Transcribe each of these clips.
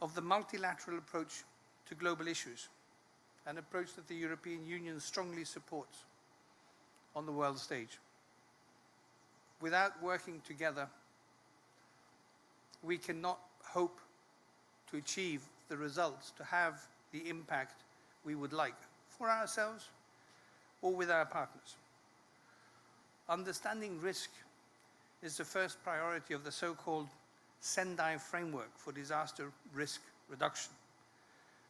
of the multilateral approach to global issues, an approach that the European Union strongly supports on the world stage. Without working together, we cannot hope to achieve the results, to have the impact we would like for ourselves or with our partners. Understanding risk is the first priority of the so-called Sendai framework for disaster risk reduction.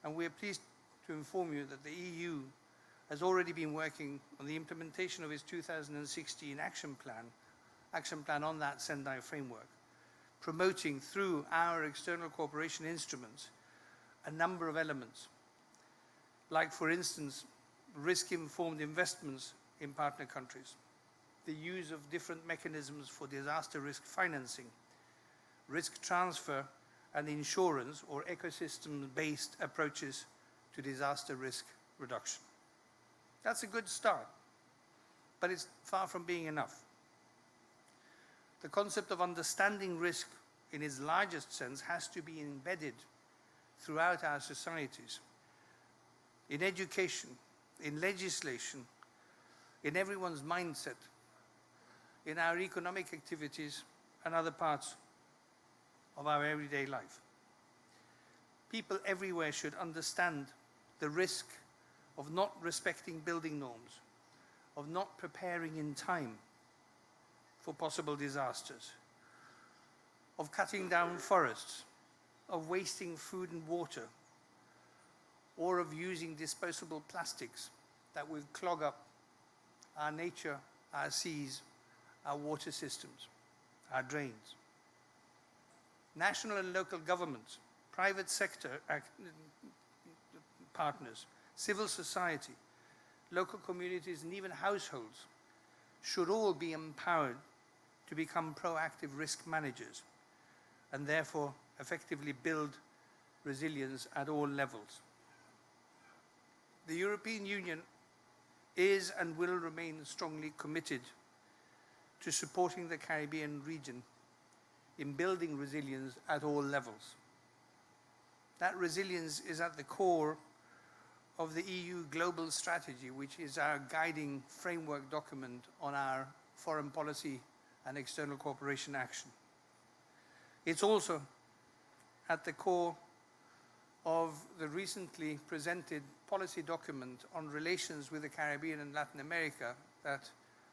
And we are pleased to inform you that the EU has already been working on the implementation of its 2016 action plan on that Sendai framework, promoting through our external cooperation instruments a number of elements, like, for instance, risk-informed investments in partner countries, the use of different mechanisms for disaster risk financing, risk transfer and insurance or ecosystem-based approaches to disaster risk reduction. That's a good start, but it's far from being enough. The concept of understanding risk in its largest sense has to be embedded throughout our societies, in education, in legislation, in everyone's mindset, in our economic activities and other parts of our everyday life. People everywhere should understand the risk of not respecting building norms, of not preparing in time for possible disasters, of cutting down forests, of wasting food and water, or of using disposable plastics that will clog up our nature, our seas, our water systems, our drains. National and local governments, private sector partners, civil society, local communities, and even households should all be empowered to become proactive risk managers and therefore effectively build resilience at all levels. The European Union is and will remain strongly committed to supporting the Caribbean region in building resilience at all levels. That resilience is at the core of the EU Global Strategy, which is our guiding framework document on our foreign policy and external cooperation action. It's also at the core of the recently presented policy document on relations with the Caribbean and Latin America that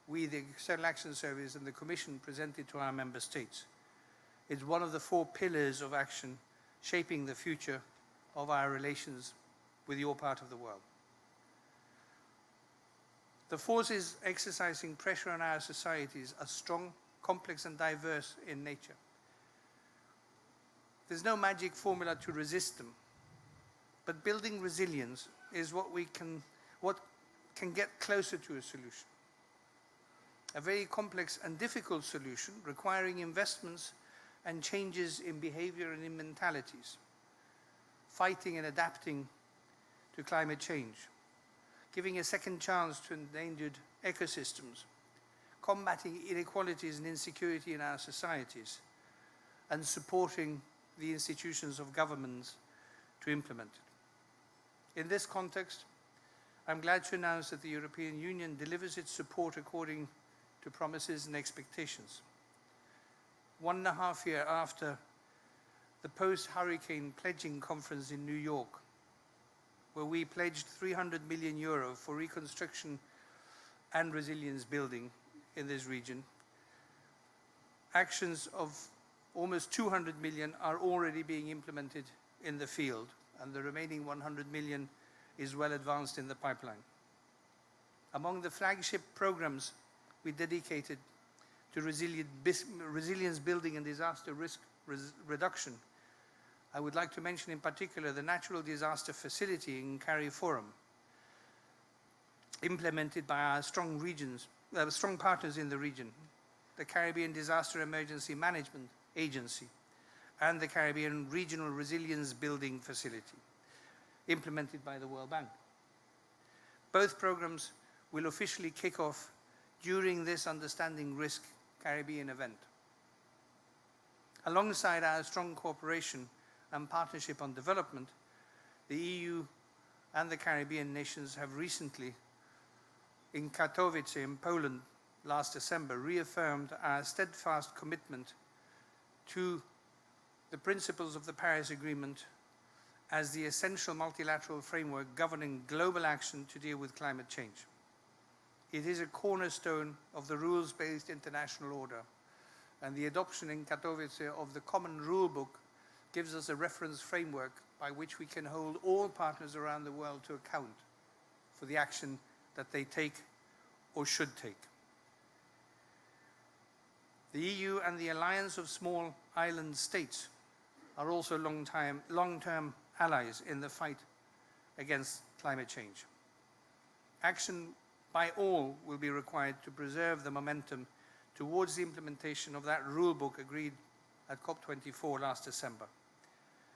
we, the External Action Service and the Commission, presented to our member states. It's one of the 4 pillars of action shaping the future of our relations with your part of the world. The forces exercising pressure on our societies are strong, complex, and diverse in nature. There's no magic formula to resist them, but building resilience is what can get closer to a solution. A very complex and difficult solution requiring investments and changes in behavior and in mentalities, fighting and adapting to climate change, giving a second chance to endangered ecosystems, combating inequalities and insecurity in our societies, and supporting the institutions of governments to implement it. In this context, I'm glad to announce that the European Union delivers its support according to promises and expectations. 1.5 years after the post-hurricane pledging conference in New York, where we pledged €300 million for reconstruction and resilience building in this region, actions of almost 200 million are already being implemented in the field, and the remaining 100 million is well advanced in the pipeline. Among the flagship programs we dedicated to resilience building and disaster risk reduction, I would like to mention in particular the Natural Disaster Facility in CARICOM, implemented by our strong partners in the region, the Caribbean Disaster Emergency Management Agency, and the Caribbean Regional Resilience Building Facility, implemented by the World Bank. Both programs will officially kick off during this Understanding Risk Caribbean event. Alongside our strong cooperation and Partnership on Development, the EU and the Caribbean nations have recently, in Katowice in Poland last December, reaffirmed our steadfast commitment to the principles of the Paris Agreement as the essential multilateral framework governing global action to deal with climate change. It is a cornerstone of the rules-based international order, and the adoption in Katowice of the common rule book gives us a reference framework by which we can hold all partners around the world to account for the action that they take or should take. The EU and the Alliance of Small Island States are also long-term allies in the fight against climate change. Action by all will be required to preserve the momentum towards the implementation of that rule book agreed at COP24 last December.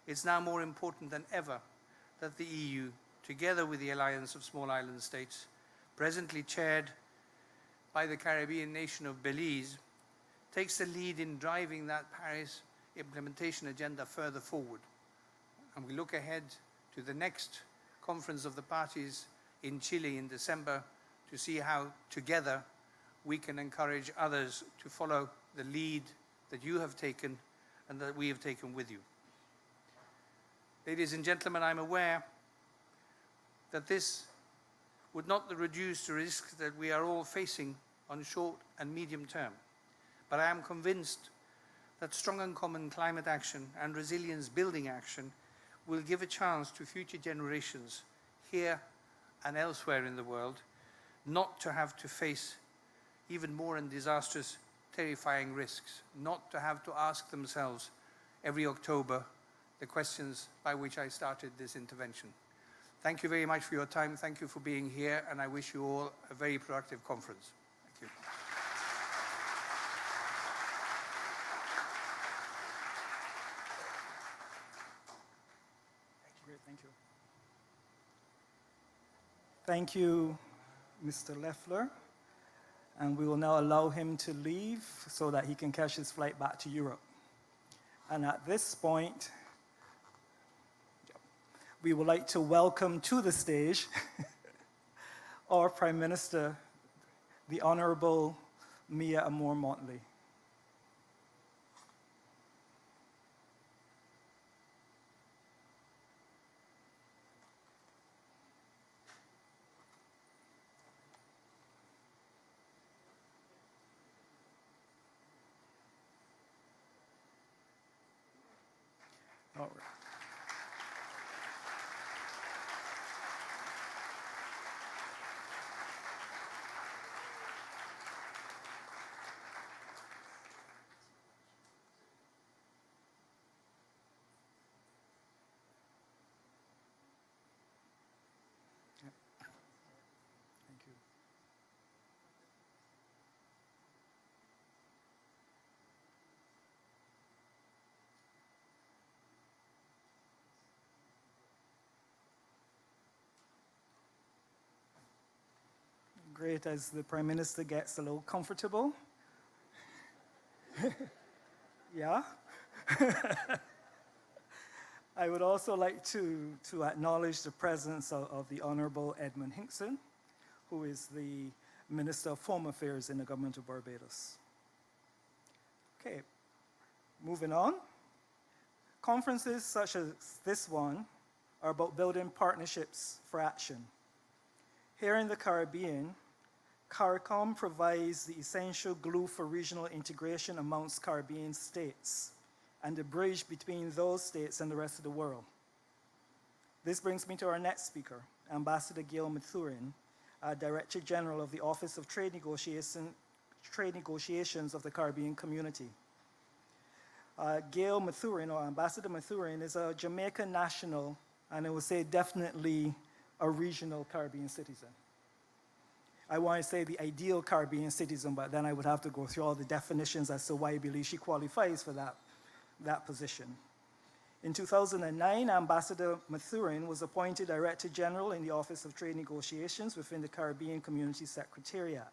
It's now more important than ever that the EU, together with the Alliance of Small Island States, presently chaired by the Caribbean nation of Belize, takes the lead in driving that Paris implementation agenda further forward. And we look ahead to the next conference of the parties in Chile in December to see how together we can encourage others to follow the lead that you have taken and that we have taken with you. Ladies and gentlemen, I'm aware that this would not reduce the risks that we are all facing on short and medium term, but I am convinced that strong and common climate action and resilience building action will give a chance to future generations here and elsewhere in the world not to have to face even more and disastrous, terrifying risks, not to have to ask themselves every October the questions by which I started this intervention. Thank you very much for your time. Thank you for being here, and I wish you all a very productive conference. Thank you. Thank you, Mr. Leffler. And we will now allow him to leave so that he can catch his flight back to Europe. And at this point, we would like to welcome to the stage our Prime Minister, the Honorable Mia Amor Motley. All right. Thank you. Great, as the Prime Minister gets a little comfortable. Yeah. I would also like to acknowledge the presence of the Honorable Edmund Hinkson, who is the Minister of Home Affairs in the Government of Barbados. Okay, moving on. Conferences such as this one are about building partnerships for action. Here in the Caribbean, CARICOM provides the essential glue for regional integration amongst Caribbean states and the bridge between those states and the rest of the world. This brings me to our next speaker, Ambassador Gail Mathurin, Director General of the Office of Trade Negotiations of the Caribbean Community. Gail Mathurin, or Ambassador Mathurin, is a Jamaican national, and I would say definitely a regional Caribbean citizen. I want to say the ideal Caribbean citizen, but then I would have to go through all the definitions as to why I believe she qualifies for that position. In 2009, Ambassador Mathurin was appointed Director General in the Office of Trade Negotiations within the Caribbean Community Secretariat.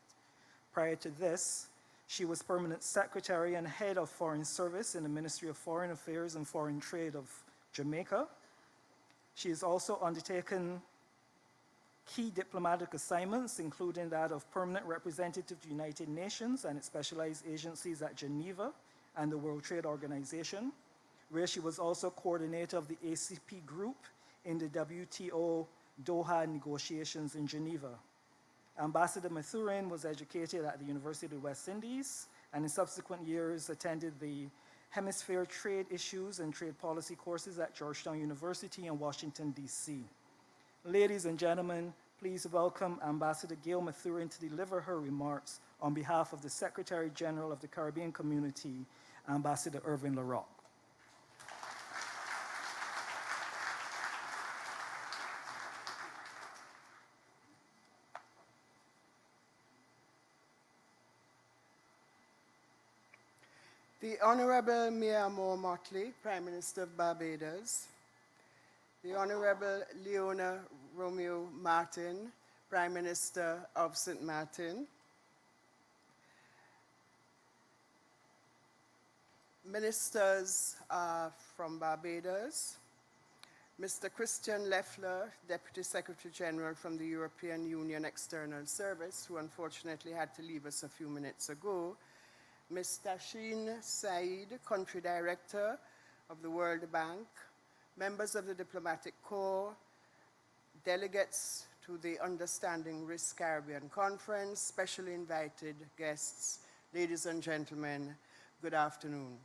Prior to this, she was Permanent Secretary and Head of Foreign Service in the Ministry of Foreign Affairs and Foreign Trade of Jamaica. She has also undertaken key diplomatic assignments, including that of permanent representative to the United Nations and its specialized agencies at Geneva and the World Trade Organization, where she was also coordinator of the ACP group in the WTO Doha negotiations in Geneva. Ambassador Mathurin was educated at the University of the West Indies and in subsequent years attended the Hemisphere Trade Issues and Trade Policy courses at Georgetown University in Washington, D.C. Ladies and gentlemen, please welcome Ambassador Gail Mathurin to deliver her remarks on behalf of the Secretary General of the Caribbean Community, Ambassador Irvin LaRocque. The Honorable Motley, Prime Minister of Barbados, the Honorable Leona Romeo Martin, Prime Minister of St. Martin, Ministers from Barbados, Mr. Christian Leffler, Deputy Secretary General from the European Union External Service, who unfortunately had to leave us a few minutes ago, Ms. Tashin Said, Country Director of the World Bank, members of the Diplomatic Corps, delegates to the Understanding Risk Caribbean Conference, specially invited guests, ladies and gentlemen, good afternoon.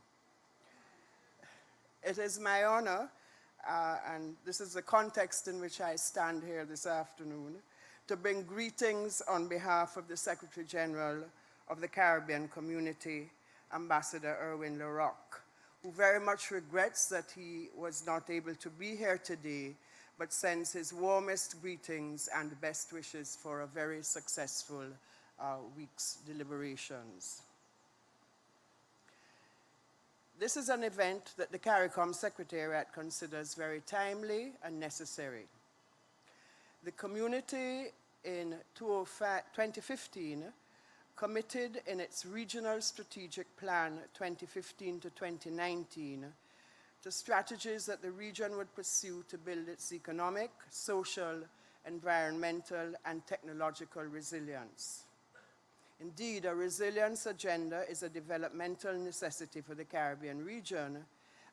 It is my honor, and this is the context in which I stand here this afternoon, to bring greetings on behalf of the Secretary General of the Caribbean Community, Ambassador Irvin LaRocque, who very much regrets that he was not able to be here today, but sends his warmest greetings and best wishes for a very successful week's deliberations. This is an event that the CARICOM Secretariat considers very timely and necessary. The community in 2015 committed in its Regional Strategic Plan 2015 to 2019 to strategies that the region would pursue to build its economic, social, environmental, and technological resilience. Indeed, a resilience agenda is a developmental necessity for the Caribbean region,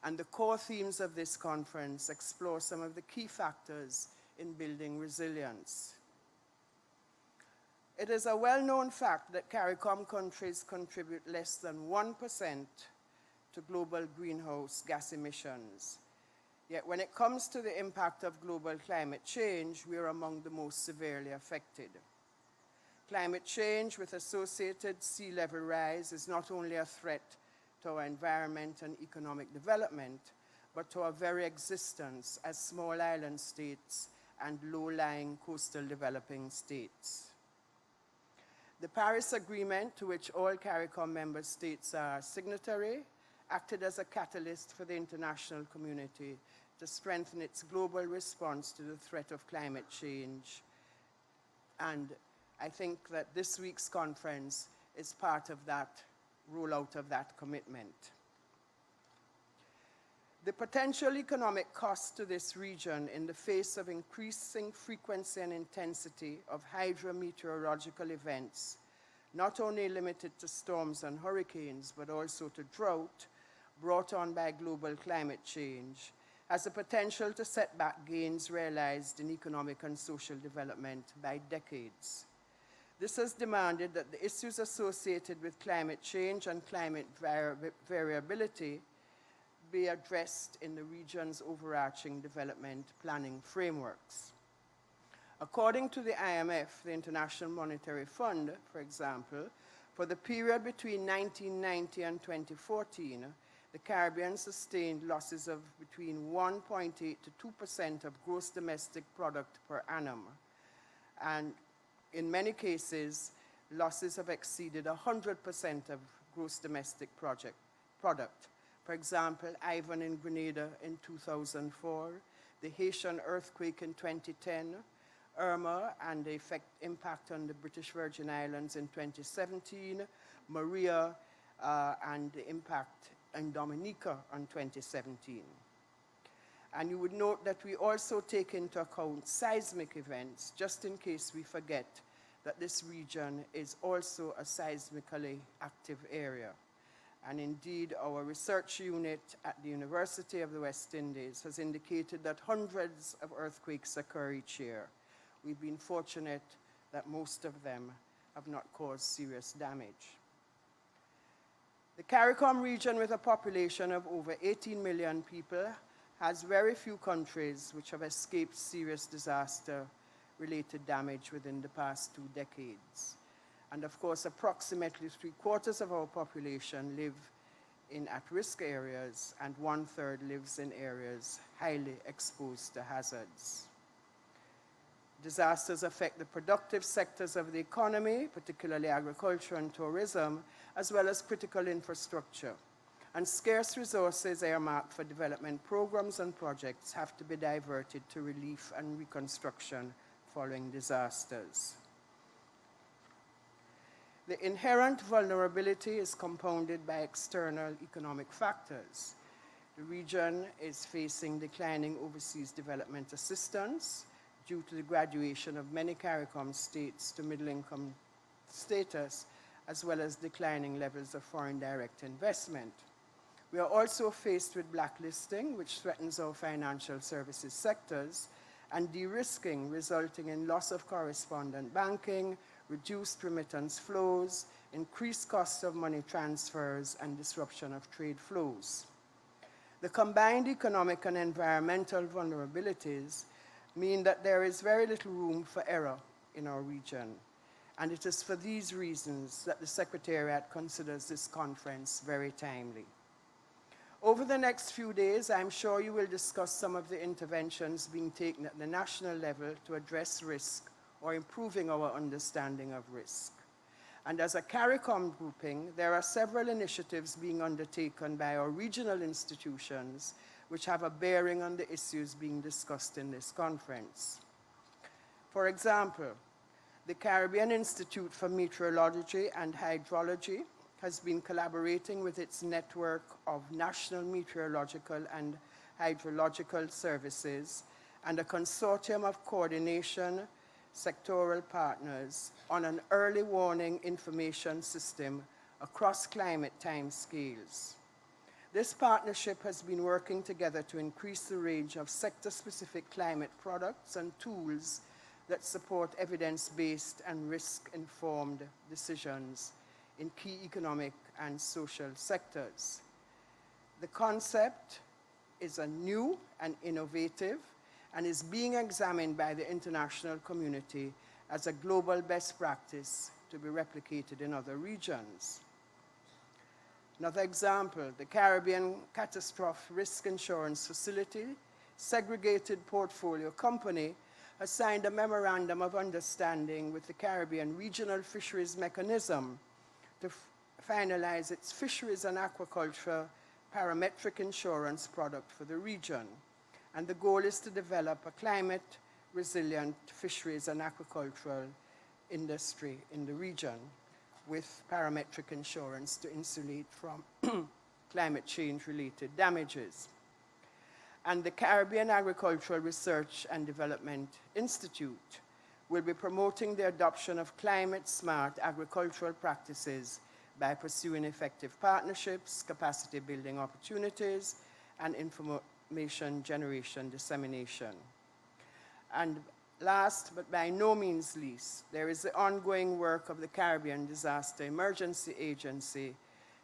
and the core themes of this conference explore some of the key factors in building resilience. It is a well-known fact that CARICOM countries contribute less than 1% to global greenhouse gas emissions. Yet when it comes to the impact of global climate change, we are among the most severely affected. Climate change with associated sea level rise is not only a threat to our environment and economic development, but to our very existence as small island states and low-lying coastal developing states. The Paris Agreement, to which all CARICOM member states are signatory, acted as a catalyst for the international community to strengthen its global response to the threat of climate change. And I think that this week's conference is part of that rollout of that commitment. The potential economic cost to this region in the face of increasing frequency and intensity of hydrometeorological events, not only limited to storms and hurricanes, but also to drought brought on by global climate change, has the potential to set back gains realized in economic and social development by decades. This has demanded that the issues associated with climate change and climate variability be addressed in the region's overarching development planning frameworks. According to the IMF, the International Monetary Fund, for example, for the period between 1990 and 2014, the Caribbean sustained losses of between 1.8 to 2% of gross domestic product per annum. And in many cases, losses have exceeded 100% of gross domestic product. For example, Ivan in Grenada in 2004, the Haitian earthquake in 2010, Irma and the impact on the British Virgin Islands in 2017, Maria and the impact in Dominica in 2017. And you would note that we also take into account seismic events, just in case we forget that this region is also a seismically active area. And indeed, our research unit at the University of the West Indies has indicated that hundreds of earthquakes occur each year. We've been fortunate that most of them have not caused serious damage. The CARICOM region, with a population of over 18 million people, has very few countries which have escaped serious disaster-related damage within the past 2 decades. And of course, approximately 3/4 of our population live in at-risk areas, and 1/3 lives in areas highly exposed to hazards. Disasters affect the productive sectors of the economy, particularly agriculture and tourism, as well as critical infrastructure. And scarce resources earmarked for development programs and projects have to be diverted to relief and reconstruction following disasters. The inherent vulnerability is compounded by external economic factors. The region is facing declining overseas development assistance due to the graduation of many CARICOM states to middle-income status, as well as declining levels of foreign direct investment. We are also faced with blacklisting, which threatens our financial services sectors, and de-risking, resulting in loss of correspondent banking, reduced remittance flows, increased costs of money transfers, and disruption of trade flows. The combined economic and environmental vulnerabilities mean that there is very little room for error in our region, and it is for these reasons that the Secretariat considers this conference very timely. Over the next few days, I'm sure you will discuss some of the interventions being taken at the national level to address risk or improving our understanding of risk. And as a CARICOM grouping, there are several initiatives being undertaken by our regional institutions which have a bearing on the issues being discussed in this conference. For example, the Caribbean Institute for Meteorology and Hydrology has been collaborating with its network of national meteorological and hydrological services and a consortium of coordination sectoral partners on an early warning information system across climate timescales. This partnership has been working together to increase the range of sector-specific climate products and tools that support evidence-based and risk-informed decisions in key economic and social sectors. The concept is a new and innovative and is being examined by the international community as a global best practice to be replicated in other regions. Another example, the Caribbean Catastrophe Risk Insurance Facility, segregated portfolio company, has signed a memorandum of understanding with the Caribbean Regional Fisheries Mechanism to finalize its fisheries and aquaculture parametric insurance product for the region. And the goal is to develop a climate-resilient fisheries and aquacultural industry in the region with parametric insurance to insulate from climate change-related damages. And the Caribbean Agricultural Research and Development Institute will be promoting the adoption of climate-smart agricultural practices by pursuing effective partnerships, capacity-building opportunities, and information generation dissemination. And last, but by no means least, there is the ongoing work of the Caribbean Disaster Emergency Agency,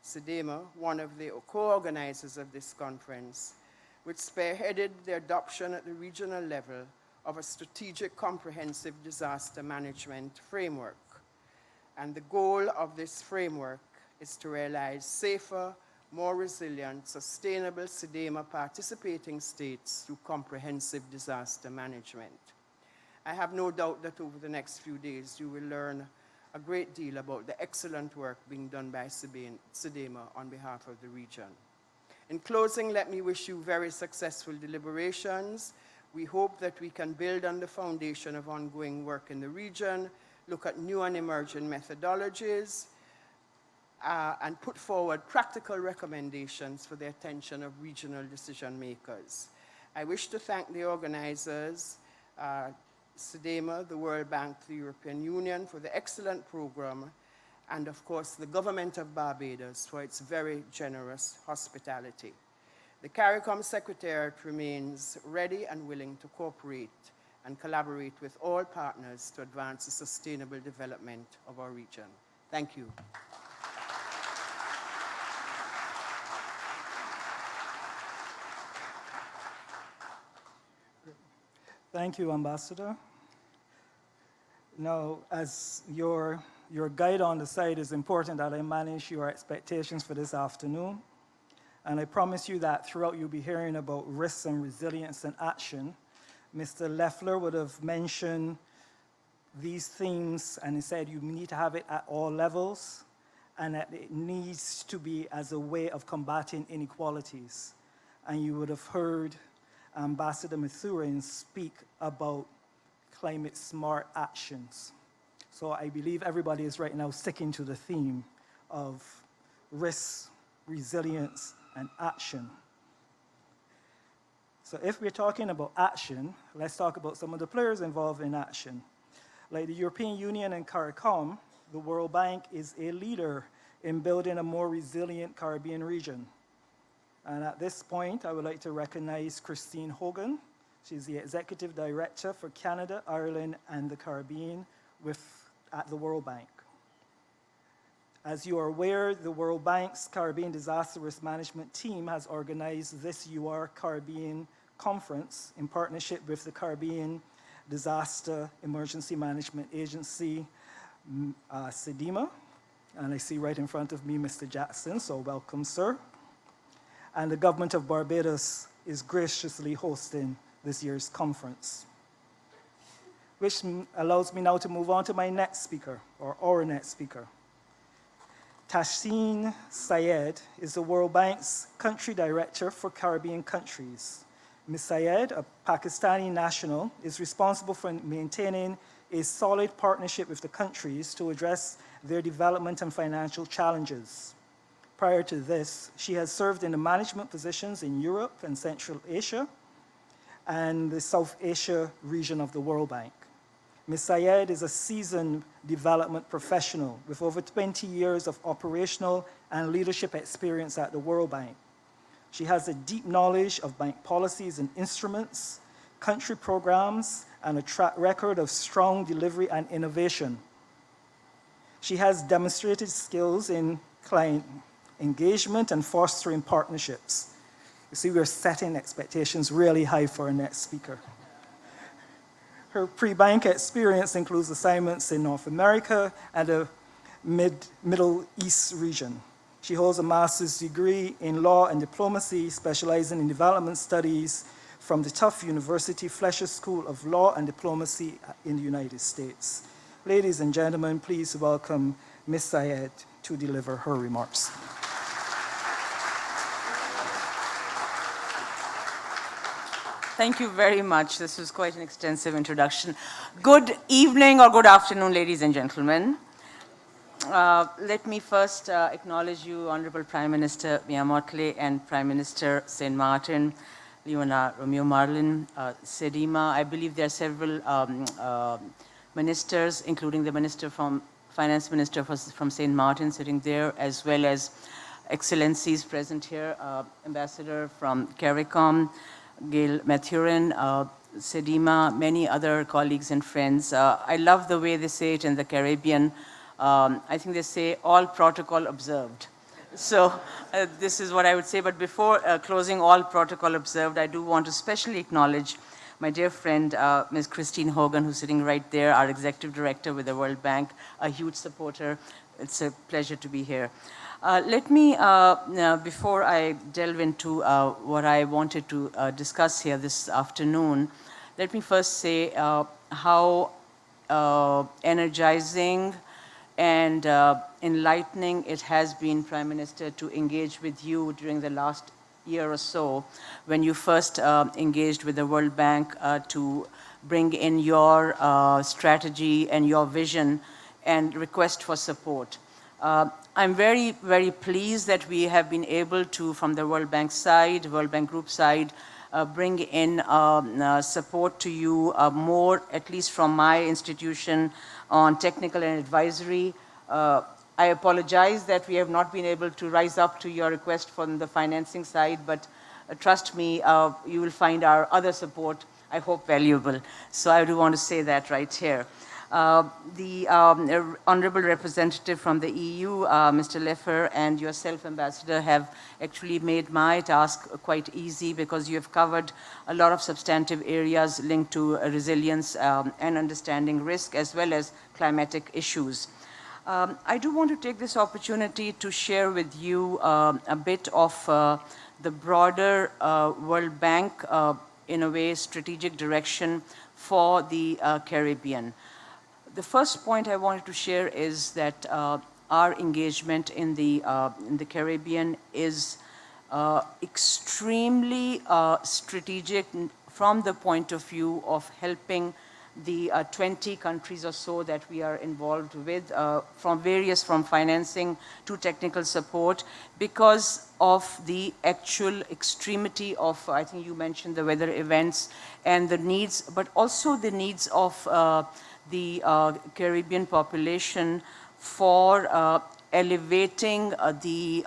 CDEMA, one of the co-organizers of this conference, which spearheaded the adoption at the regional level of a strategic comprehensive disaster management framework. And the goal of this framework is to realize safer, more resilient, sustainable CDEMA participating states through comprehensive disaster management. I have no doubt that over the next few days you will learn a great deal about the excellent work being done by CDEMA on behalf of the region. In closing, let me wish you very successful deliberations. We hope that we can build on the foundation of ongoing work in the region, look at new and emerging methodologies, and put forward practical recommendations for the attention of regional decision makers. I wish to thank the organizers, SEDEMA, the World Bank, the European Union for the excellent program, and of course the government of Barbados for its very generous hospitality. The CARICOM Secretariat remains ready and willing to cooperate and collaborate with all partners to advance the sustainable development of our region. Thank you. Thank you, Ambassador. Now, as your guide on the side, is important that I manage your expectations for this afternoon. And I promise you that throughout you'll be hearing about risks and resilience and action. Mr. Leffler would have mentioned these themes, and he said you need to have it at all levels, and that it needs to be as a way of combating inequalities. And you would have heard Ambassador Mathurin speak about climate-smart actions. So I believe everybody is right now sticking to the theme of risk, resilience, and action. So if we're talking about action, let's talk about some of the players involved in action. Like the European Union and CARICOM, the World Bank is a leader in building a more resilient Caribbean region. And at this point, I would like to recognize Christine Hogan. She's the Executive Director for Canada, Ireland, and the Caribbean at the World Bank. As you are aware, the World Bank's Caribbean Disaster Risk Management team has organized this UR Caribbean Conference in partnership with the Caribbean Disaster Emergency Management Agency, SEDEMA. And I see right in front of me Mr. Jackson, so welcome, sir. And the government of Barbados is graciously hosting this year's conference, which allows me now to move on to my next speaker, or our next speaker. Tahseen Syed is the World Bank's Country Director for Caribbean countries. Ms. Syed, a Pakistani national, is responsible for maintaining a solid partnership with the countries to address their development and financial challenges. Prior to this, she has served in the management positions in Europe and Central Asia and the South Asia region of the World Bank. Ms. Syed is a seasoned development professional with over 20 years of operational and leadership experience at the World Bank. She has a deep knowledge of bank policies and instruments, country programs, and a track record of strong delivery and innovation. She has demonstrated skills in client engagement and fostering partnerships. You see, we're setting expectations really high for our next speaker. Her pre-bank experience includes assignments in North America and the Middle East region. She holds a master's degree in law and diplomacy, specializing in development studies from the Tufts University Fletcher School of Law and Diplomacy in the United States. Ladies and gentlemen, please welcome Ms. Syed to deliver her remarks. Thank you very much. This was quite an extensive introduction. Good evening or good afternoon, ladies and gentlemen. Let me first acknowledge you, Honorable Prime Minister Mia Motley and Prime Minister St. Martin, Leona Romeo Marlin, SEDEMA. I believe there are several ministers, including the Finance Minister from St. Martin sitting there, as well as excellencies present here, Ambassador from CARICOM, Gail Mathurin, SEDEMA, many other colleagues and friends. I love the way they say it in the Caribbean. I think they say all protocol observed. So this is what I would say. But before closing all protocol observed, I do want to specially acknowledge my dear friend, Ms. Christine Hogan, who's sitting right there, our Executive Director with the World Bank, a huge supporter. It's a pleasure to be here. Let me, before I delve into what I wanted to discuss here this afternoon, let me first say how energizing and enlightening it has been, Prime Minister, to engage with you during the last year or so when you first engaged with the World Bank to bring in your strategy and your vision and request for support. I'm very, very pleased that we have been able to, from the World Bank side, World Bank Group side, bring in support to you more, at least from my institution, on technical and advisory. I apologize that we have not been able to rise up to your request from the financing side, but trust me, you will find our other support, I hope, valuable. So I do want to say that right here. The Honorable Representative from the EU, Mr. Leffer, and yourself, Ambassador, have actually made my task quite easy because you have covered a lot of substantive areas linked to resilience and understanding risk, as well as climatic issues. I do want to take this opportunity to share with you a bit of the broader World Bank, in a way, strategic direction for the Caribbean. The first point I wanted to share is that our engagement in the Caribbean is extremely strategic from the point of view of helping the 20 countries or so that we are involved with, from financing to technical support, because of the actual extremity of, I think you mentioned the weather events and the needs, but also the needs of the Caribbean population for elevating the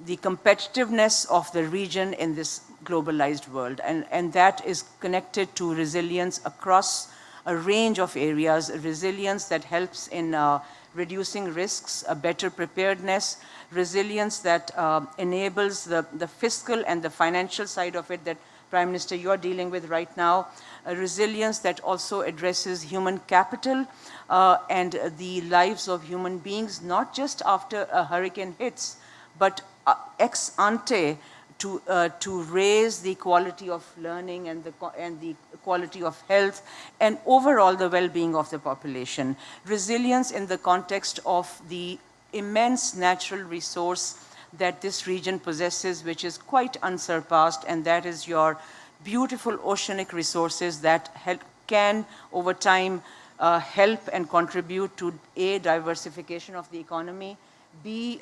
competitiveness of the region in this globalized world. And that is connected to resilience across a range of areas, resilience that helps in reducing risks, a better preparedness, resilience that enables the fiscal and the financial side of it that, Prime Minister, you're dealing with right now, a resilience that also addresses human capital and the lives of human beings, not just after a hurricane hits, but ex ante, to raise the quality of learning and the quality of health and overall the well-being of the population. Resilience in the context of the immense natural resource that this region possesses, which is quite unsurpassed, and that is your beautiful oceanic resources that can, over time, help and contribute to A, diversification of the economy, B,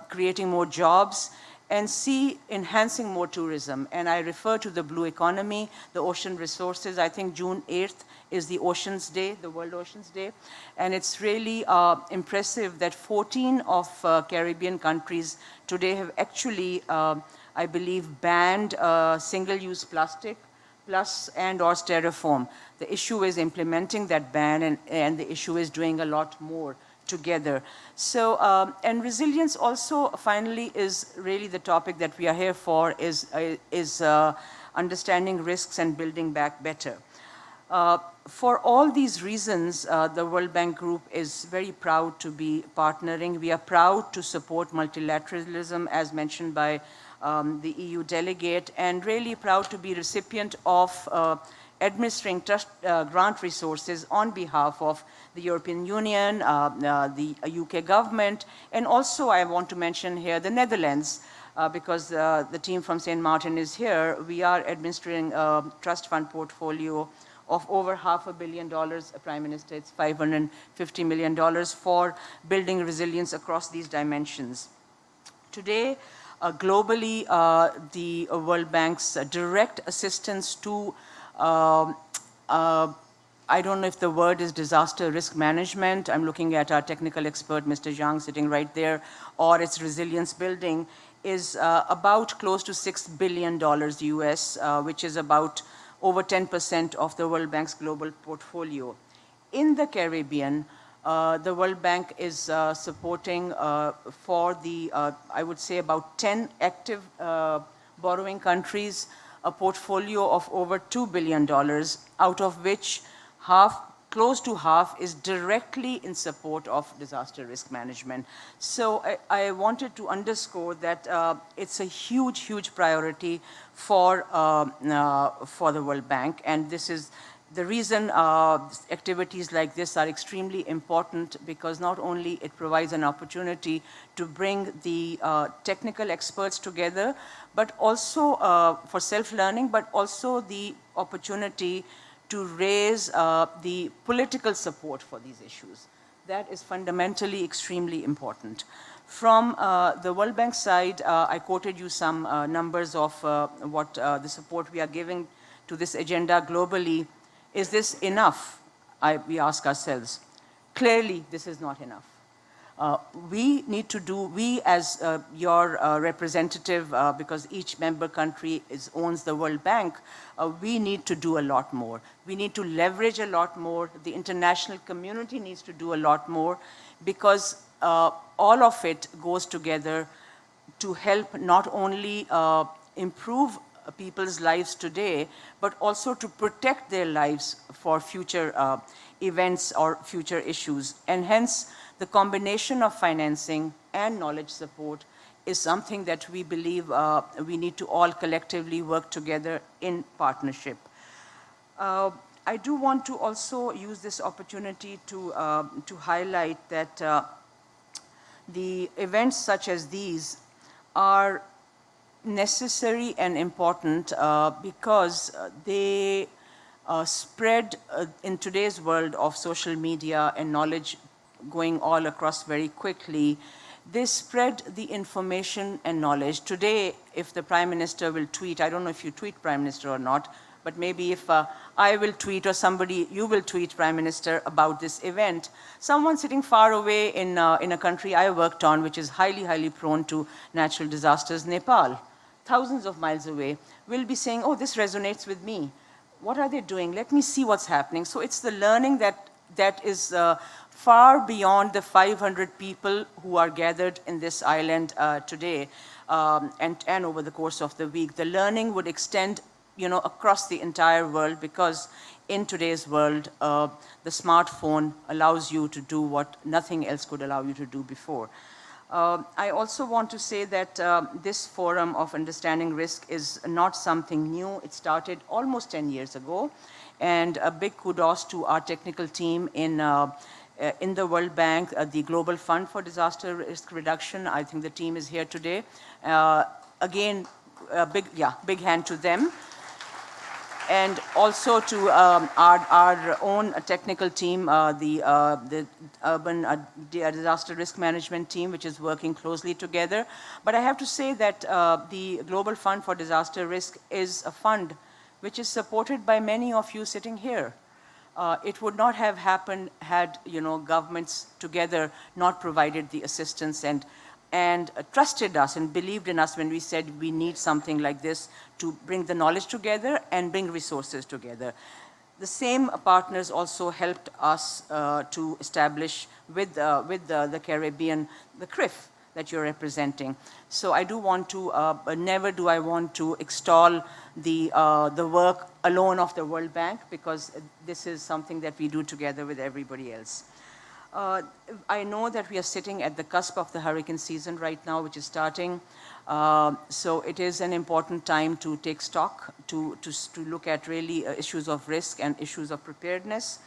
creating more jobs, and C, enhancing more tourism. And I refer to the blue economy, the ocean resources. I think June 8th is the Oceans Day, the World Oceans Day. And it's really impressive that 14 of Caribbean countries today have actually, I believe, banned single-use plastic and/or styrofoam. The issue is implementing that ban, and the issue is doing a lot more together. So, and resilience also, finally, is really the topic that we are here for, is understanding risks and building back better. For all these reasons, the World Bank Group is very proud to be partnering. We are proud to support multilateralism, as mentioned by the EU delegate, and really proud to be recipient of administering grant resources on behalf of the European Union, the UK government, and also I want to mention here the Netherlands, because the team from St. Martin is here. We are administering a trust fund portfolio of over $500 million, Prime Minister, it's $550 million for building resilience across these dimensions. Today, globally, the World Bank's direct assistance to I don't know if the word is disaster risk management. I'm looking at our technical expert, Mr. Zhang, sitting right there, or its resilience building, is about close to $6 billion US, which is about over 10% of the World Bank's global portfolio. In the Caribbean, the World Bank is supporting for the, I would say, about 10 active borrowing countries, a portfolio of over $2 billion, out of which close to half is directly in support of disaster risk management. So I wanted to underscore that it's a huge, huge priority for the World Bank, and this is the reason activities like this are extremely important, because not only it provides an opportunity to bring the technical experts together, but also for self-learning, but also the opportunity to raise the political support for these issues. That is fundamentally extremely important. From the World Bank side, I quoted you some numbers of what the support we are giving to this agenda globally. Is this enough? We ask ourselves. Clearly, this is not enough. We need to do, we as your representative, because each member country owns the World Bank, we need to do a lot more. We need to leverage a lot more. The international community needs to do a lot more, because all of it goes together to help not only improve people's lives today, but also to protect their lives for future events or future issues. And hence, the combination of financing and knowledge support is something that we believe we need to all collectively work together in partnership. I do want to also use this opportunity to highlight that the events such as these are necessary and important because they spread in today's world of social media and knowledge going all across very quickly. They spread the information and knowledge. Today, if the Prime Minister will tweet, I don't know if you tweet Prime Minister or not, but maybe if I will tweet or somebody, you will tweet Prime Minister about this event, someone sitting far away in a country I worked on, which is highly, highly prone to natural disasters, Nepal, thousands of miles away, will be saying, oh, this resonates with me. What are they doing? Let me see what's happening. So it's the learning that is far beyond the 500 people who are gathered in this island today and over the course of the week. The learning would extend across the entire world, because in today's world, the smartphone allows you to do what nothing else could allow you to do before. I also want to say that this forum of understanding risk is not something new. It started almost 10 years ago. And a big kudos to our technical team in the World Bank, the Global Fund for Disaster Risk Reduction. I think the team is here today. Again, big hand to them. And also to our own technical team, the Urban Disaster Risk Management team, which is working closely together. But I have to say that the Global Fund for Disaster Risk is a fund which is supported by many of you sitting here. It would not have happened had governments together not provided the assistance and trusted us and believed in us when we said we need something like this to bring the knowledge together and bring resources together. The same partners also helped us to establish with the Caribbean, the CRIF that you're representing. So I do want to, never do I want to extol the work alone of the World Bank, because this is something that we do together with everybody else. I know that we are sitting at the cusp of the hurricane season right now, which is starting. So it is an important time to take stock, to look at really issues of risk and issues of preparedness.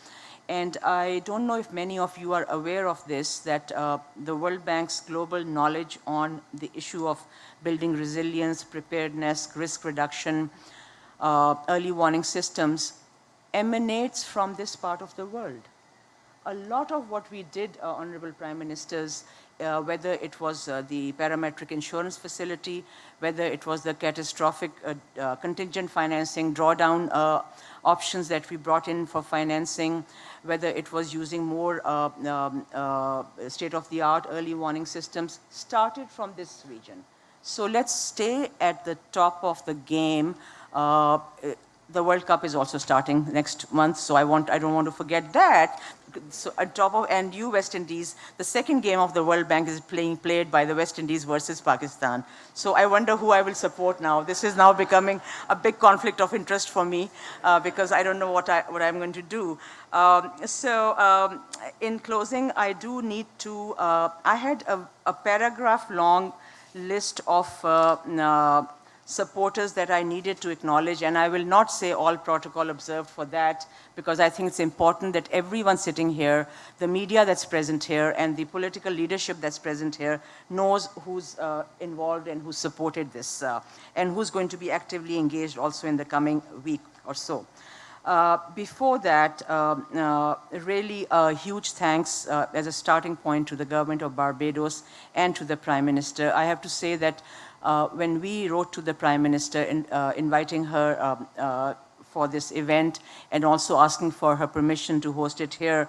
And I don't know if many of you are aware of this, that the World Bank's global knowledge on the issue of building resilience, preparedness, risk reduction, early warning systems emanates from this part of the world. A lot of what we did, Honorable Prime Ministers, whether it was the parametric insurance facility, whether it was the catastrophic contingent financing drawdown options that we brought in for financing, whether it was using more state-of-the-art early warning systems, started from this region. So let's stay at the top of the game. The World Cup is also starting next month, so I don't want to forget that. So on top of, and you West Indies, the second game of the World Bank is played by the West Indies versus Pakistan. So I wonder who I will support now. This is now becoming a big conflict of interest for me because I don't know what I'm going to do. In closing, I do need to, I had a paragraph-long list of supporters that I needed to acknowledge, and I will not say all protocol observed for that, because I think it's important that everyone sitting here, the media that's present here, and the political leadership that's present here knows who's involved and who supported this, and who's going to be actively engaged also in the coming week or so. Before that, really huge thanks as a starting point to the government of Barbados and to the Prime Minister. I have to say that when we wrote to the Prime Minister inviting her for this event and also asking for her permission to host it here,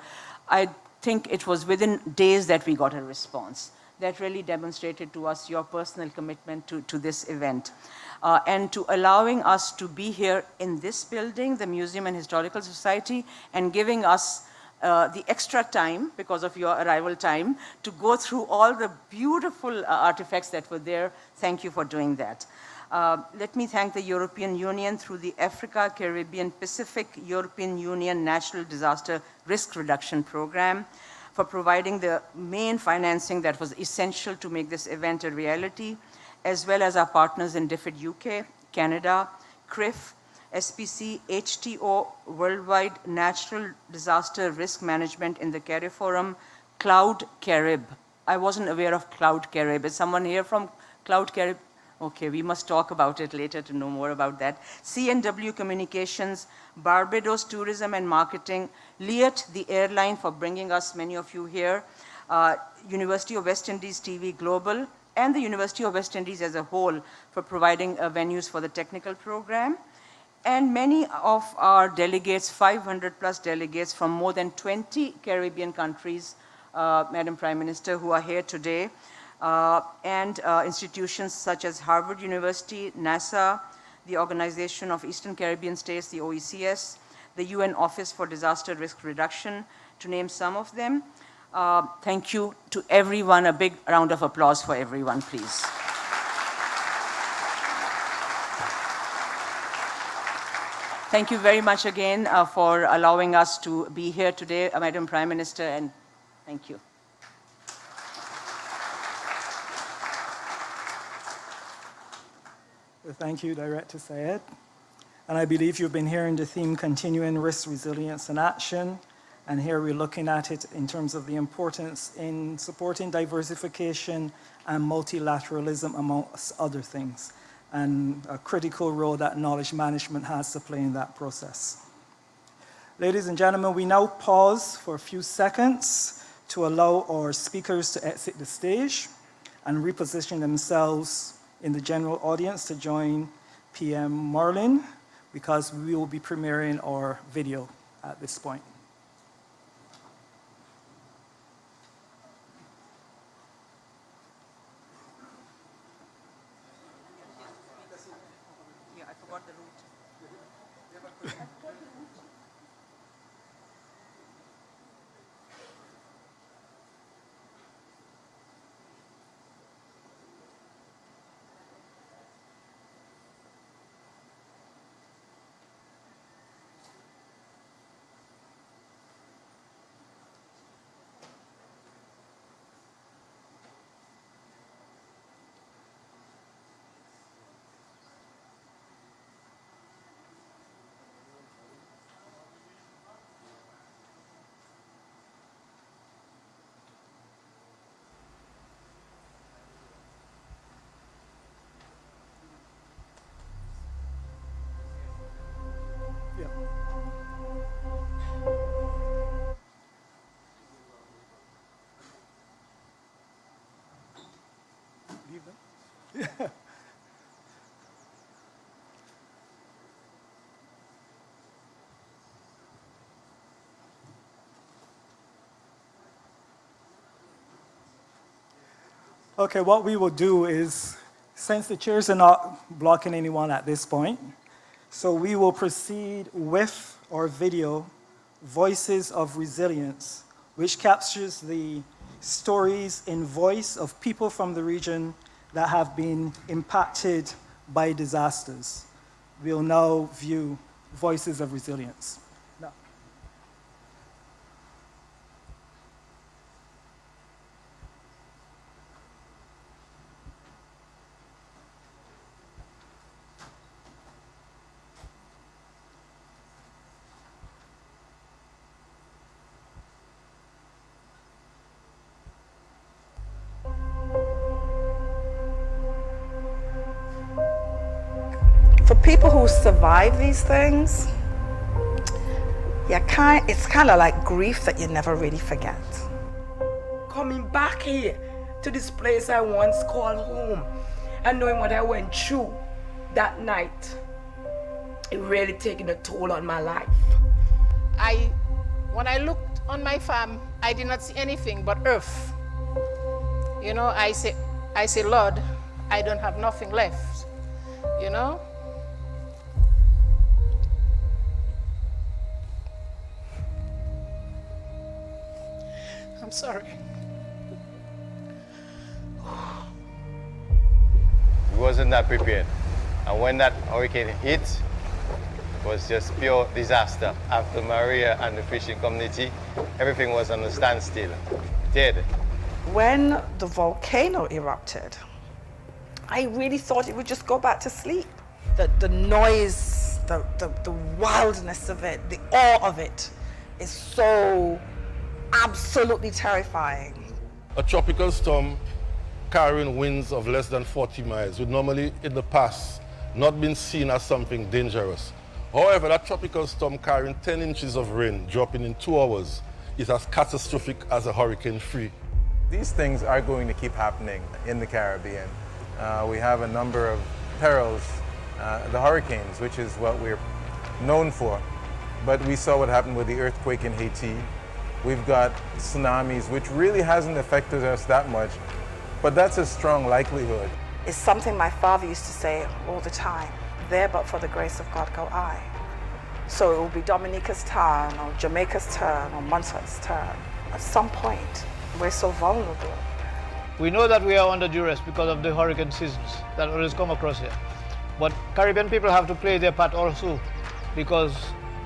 I think it was within days that we got a response. That really demonstrated to us your personal commitment to this event. And to allowing us to be here in this building, the Museum and Historical Society, and giving us the extra time, because of your arrival time, to go through all the beautiful artifacts that were there. Thank you for doing that. Let me thank the European Union through the Africa, Caribbean, Pacific European Union National Disaster Risk Reduction Program for providing the main financing that was essential to make this event a reality, as well as our partners in DFID UK, Canada, CRIF, SPC, HTO, Worldwide Natural Disaster Risk Management in the CARIFORUM, Cloud Carib. I wasn't aware of Cloud Carib. Is someone here from Cloud Carib? Okay, we must talk about it later to know more about that. C&W Communications, Barbados Tourism and Marketing, Liat, the airline, for bringing us, many of you here, University of West Indies TV Global, and the University of West Indies as a whole for providing venues for the technical program. And many of our delegates, 500 plus delegates from more than 20 Caribbean countries, Madam Prime Minister, who are here today, and institutions such as Harvard University, NASA, the Organization of Eastern Caribbean States, the OECS, the UN Office for Disaster Risk Reduction, to name some of them. Thank you to everyone. A big round of applause for everyone, please. Thank you very much again for allowing us to be here today, Madam Prime Minister, and thank you. Thank you, Director Syed. And I believe you've been hearing the theme, Continuing Risk, Resilience, and Action. And here we're looking at it in terms of the importance in supporting diversification and multilateralism, amongst other things, and a critical role that knowledge management has to play in that process. Ladies and gentlemen, we now pause for a few seconds to allow our speakers to exit the stage and reposition themselves in the general audience to join PM Marlin, because we will be premiering our video at this point. Yeah, I forgot the route. Yeah. Leave them? Yeah. Okay, what we will do is, since the chairs are not blocking anyone at this point, so we will proceed with our video, Voices of Resilience, which captures the stories in voice of people from the region that have been impacted by disasters. We'll now view Voices of Resilience. Now. For people who survive these things, it's kind of like grief that you never really forget. Coming back here to this place I once called home and knowing what I went through that night, it really taken a toll on my life. When I looked on my farm, I did not see anything but earth. You know, I say, Lord, I don't have nothing left, you know? I'm sorry. We wasn't that prepared. And when that hurricane hit, it was just pure disaster. After Maria and the fishing community, everything was on a standstill, dead. When the volcano erupted, I really thought it would just go back to sleep. The noise, the wildness of it, the awe of it is so absolutely terrifying. A tropical storm carrying winds of less than 40 miles would normally, in the past, not been seen as something dangerous. However, that tropical storm carrying 10 inches of rain dropping in 2 hours is as catastrophic as a hurricane free. These things are going to keep happening in the Caribbean. We have a number of perils, the hurricanes, which is what we're known for. But we saw what happened with the earthquake in Haiti. We've got tsunamis, which really hasn't affected us that much, but that's a strong likelihood. It's something my father used to say all the time, there but for the grace of God go I. So it will be Dominica's turn, or Jamaica's turn, or Montauk's turn. At some point, we're so vulnerable. We know that we are under duress because of the hurricane seasons that always come across here. But Caribbean people have to play their part also, because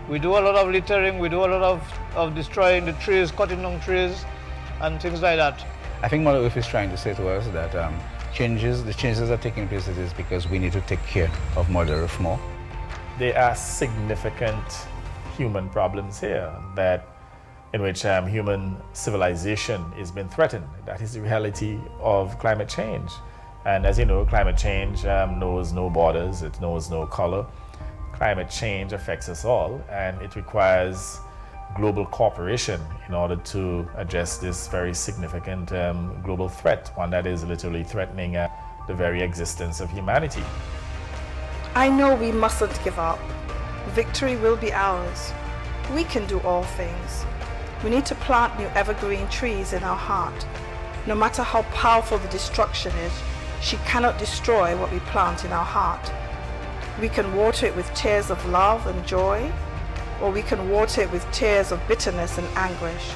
we do a lot of littering, we do a lot of destroying the trees, cutting down trees, and things like that. I think Mother Earth is trying to say to us that the changes are taking place is because we need to take care of Mother Earth more. There are significant human problems here in which human civilization is being threatened. That is the reality of climate change. And as you know, climate change knows no borders, it knows no color. Climate change affects us all, and it requires global cooperation in order to address this very significant global threat, one that is literally threatening the very existence of humanity. I know we mustn't give up. Victory will be ours. We can do all things. We need to plant new evergreen trees in our heart. No matter how powerful the destruction is, she cannot destroy what we plant in our heart. We can water it with tears of love and joy, or we can water it with tears of bitterness and anguish.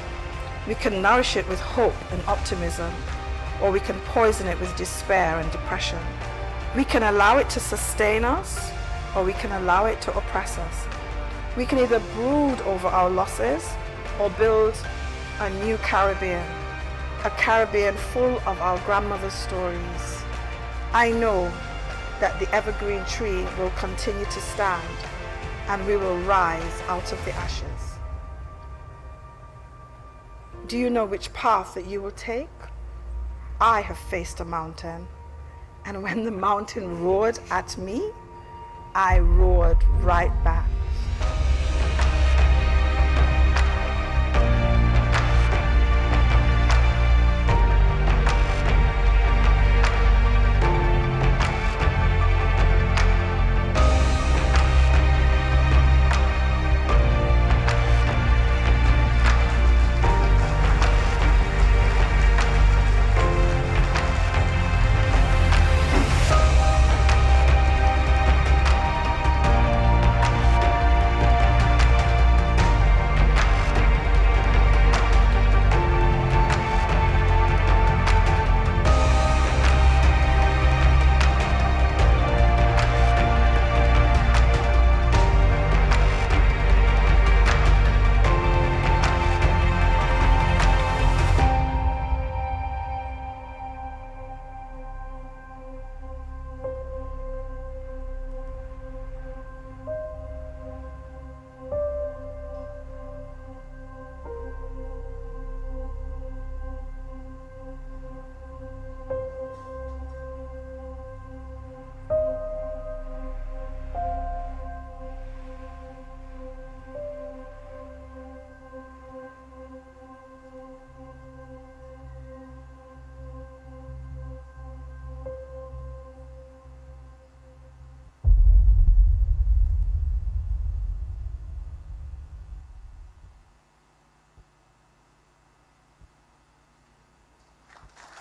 We can nourish it with hope and optimism, or we can poison it with despair and depression. We can allow it to sustain us, or we can allow it to oppress us. We can either brood over our losses or build a new Caribbean, a Caribbean full of our grandmother's stories. I know that the evergreen tree will continue to stand, and we will rise out of the ashes. Do you know which path that you will take? I have faced a mountain, and when the mountain roared at me, I roared right back.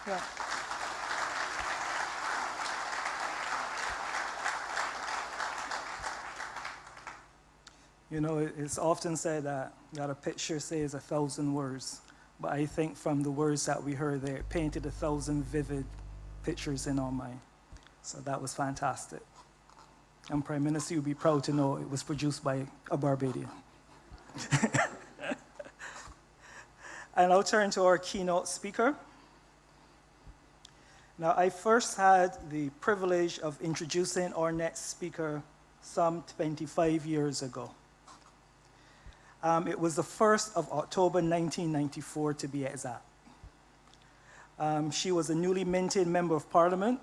Yeah. You know, it's often said that a picture says 1,000 words, but I think from the words that we heard there, it painted 1,000 vivid pictures in our mind. So that was fantastic. And Prime Minister, you'll be proud to know it was produced by a Barbadian. And I'll turn to our keynote speaker. Now, I first had the privilege of introducing our next speaker some 25 years ago. It was the 1st of October 1994, to be exact. She was a newly minted Member of Parliament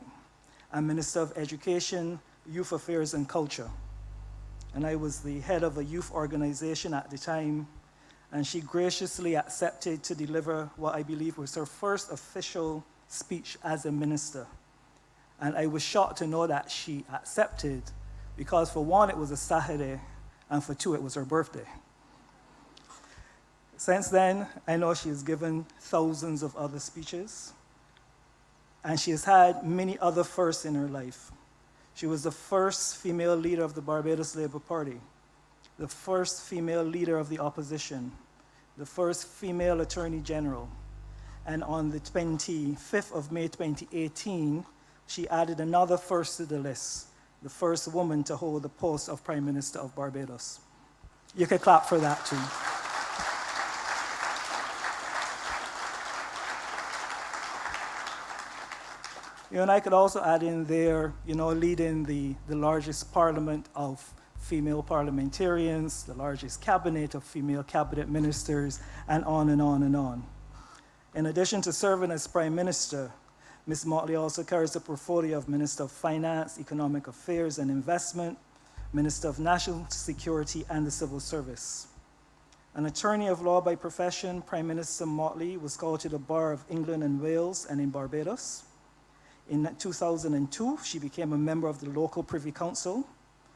and Minister of Education, Youth Affairs and Culture. And I was the head of a youth organization at the time, and she graciously accepted to deliver what I believe was her first official speech as a minister. And I was shocked to know that she accepted, because for one, it was a Saturday, and for two, it was her birthday. Since then, I know she has given thousands of other speeches, and she has had many other firsts in her life. She was the first female leader of the Barbados Labour Party, the first female leader of the opposition, the first female Attorney General, and on the 25th of May 2018, she added another first to the list, the first woman to hold the post of Prime Minister of Barbados. You can clap for that too. You know, and I could also add in there, you know, leading the largest parliament of female parliamentarians, the largest cabinet of female cabinet ministers, and on and on and on. In addition to serving as Prime Minister, Ms. Motley also carries the portfolio of Minister of Finance, Economic Affairs and Investment, Minister of National Security and the Civil Service. An attorney of law by profession, Prime Minister Motley was called to the Bar of England and Wales and in Barbados. In 2002, she became a member of the local Privy Council.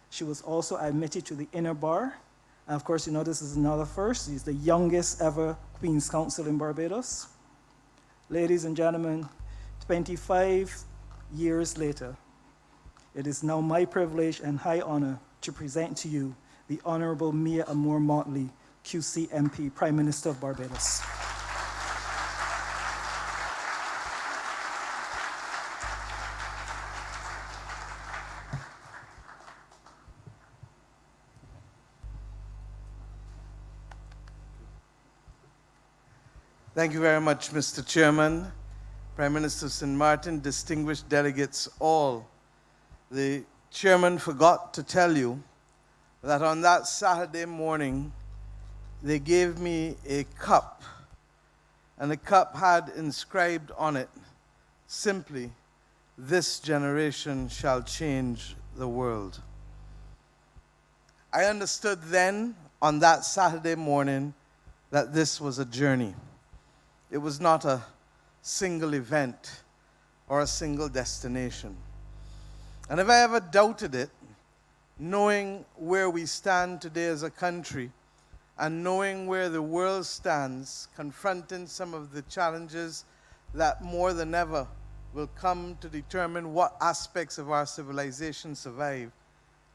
She was also admitted to the Inner Bar. And of course, you know, this is another first. She's the youngest ever Queen's Counsel in Barbados. Ladies and gentlemen, 25 years later, it is now my privilege and high honor to present to you the Honorable Mia Amor Motley, QC MP, Prime Minister of Barbados. Thank you very much, Mr. Chairman, Prime Minister of St. Martin, distinguished delegates all. The chairman forgot to tell you that on that Saturday morning, they gave me a cup, and the cup had inscribed on it simply, "This generation shall change the world." I understood then, on that Saturday morning, that this was a journey. It was not a single event or a single destination. And if I ever doubted it, knowing where we stand today as a country and knowing where the world stands, confronting some of the challenges that more than ever will come to determine what aspects of our civilization survive,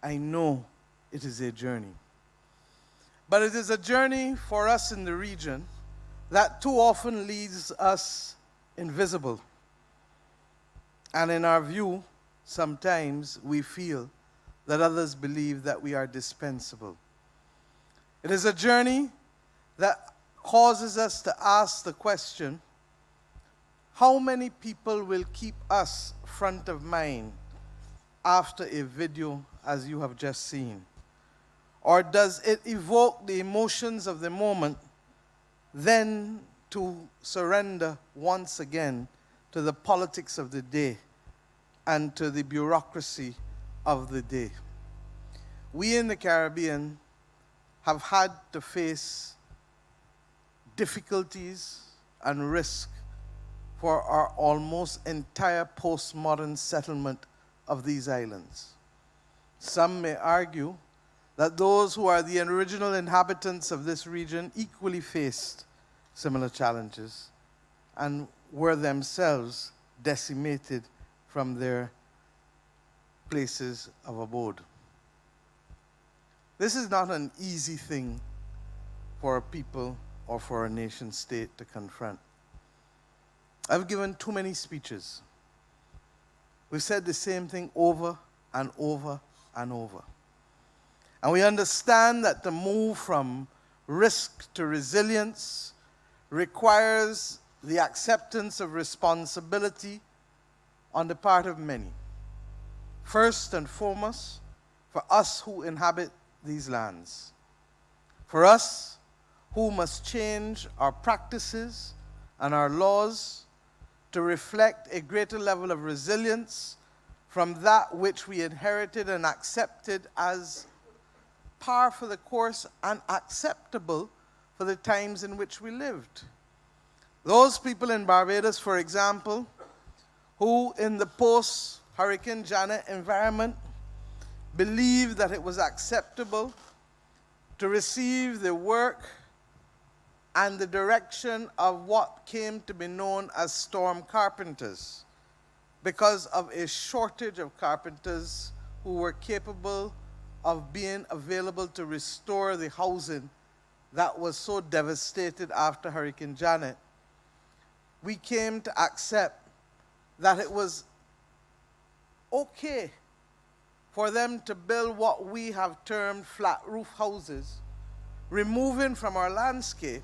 I know it is a journey. But it is a journey for us in the region that too often leaves us invisible. And in our view, sometimes we feel that others believe that we are dispensable. It is a journey that causes us to ask the question, how many people will keep us front of mind after a video as you have just seen? Or does it evoke the emotions of the moment, then to surrender once again to the politics of the day and to the bureaucracy of the day? We in the Caribbean have had to face difficulties and risk for our almost entire postmodern settlement of these islands. Some may argue that those who are the original inhabitants of this region equally faced similar challenges. And were themselves decimated from their places of abode. This is not an easy thing for a people or for a nation state to confront. I've given too many speeches. We've said the same thing over and over and over. And we understand that the move from risk to resilience requires the acceptance of responsibility on the part of many. First and foremost, for us who inhabit these lands. For us who must change our practices and our laws to reflect a greater level of resilience from that which we inherited and accepted as par for the course and acceptable for the times in which we lived. Those people in Barbados, for example, who in the post-Hurricane Janet environment believed that it was acceptable to receive the work and the direction of what came to be known as storm carpenters because of a shortage of carpenters who were capable of being available to restore the housing that was so devastated after Hurricane Janet. We came to accept that it was okay for them to build what we have termed flat roof houses, removing from our landscape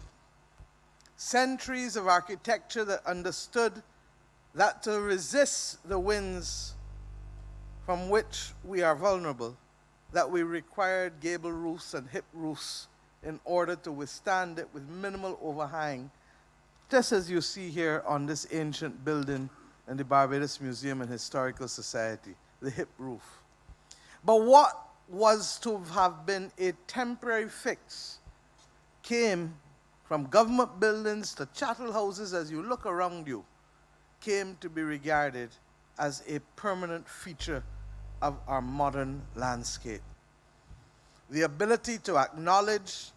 centuries of architecture that understood that to resist the winds from which we are vulnerable, that we required gable roofs and hip roofs in order to withstand it with minimal overhang, just as you see here on this ancient building in the Barbados Museum and Historical Society, the hip roof. But what was to have been a temporary fix came from government buildings to chattel houses, as you look around you, came to be regarded as a permanent feature of our modern landscape. The ability to acknowledge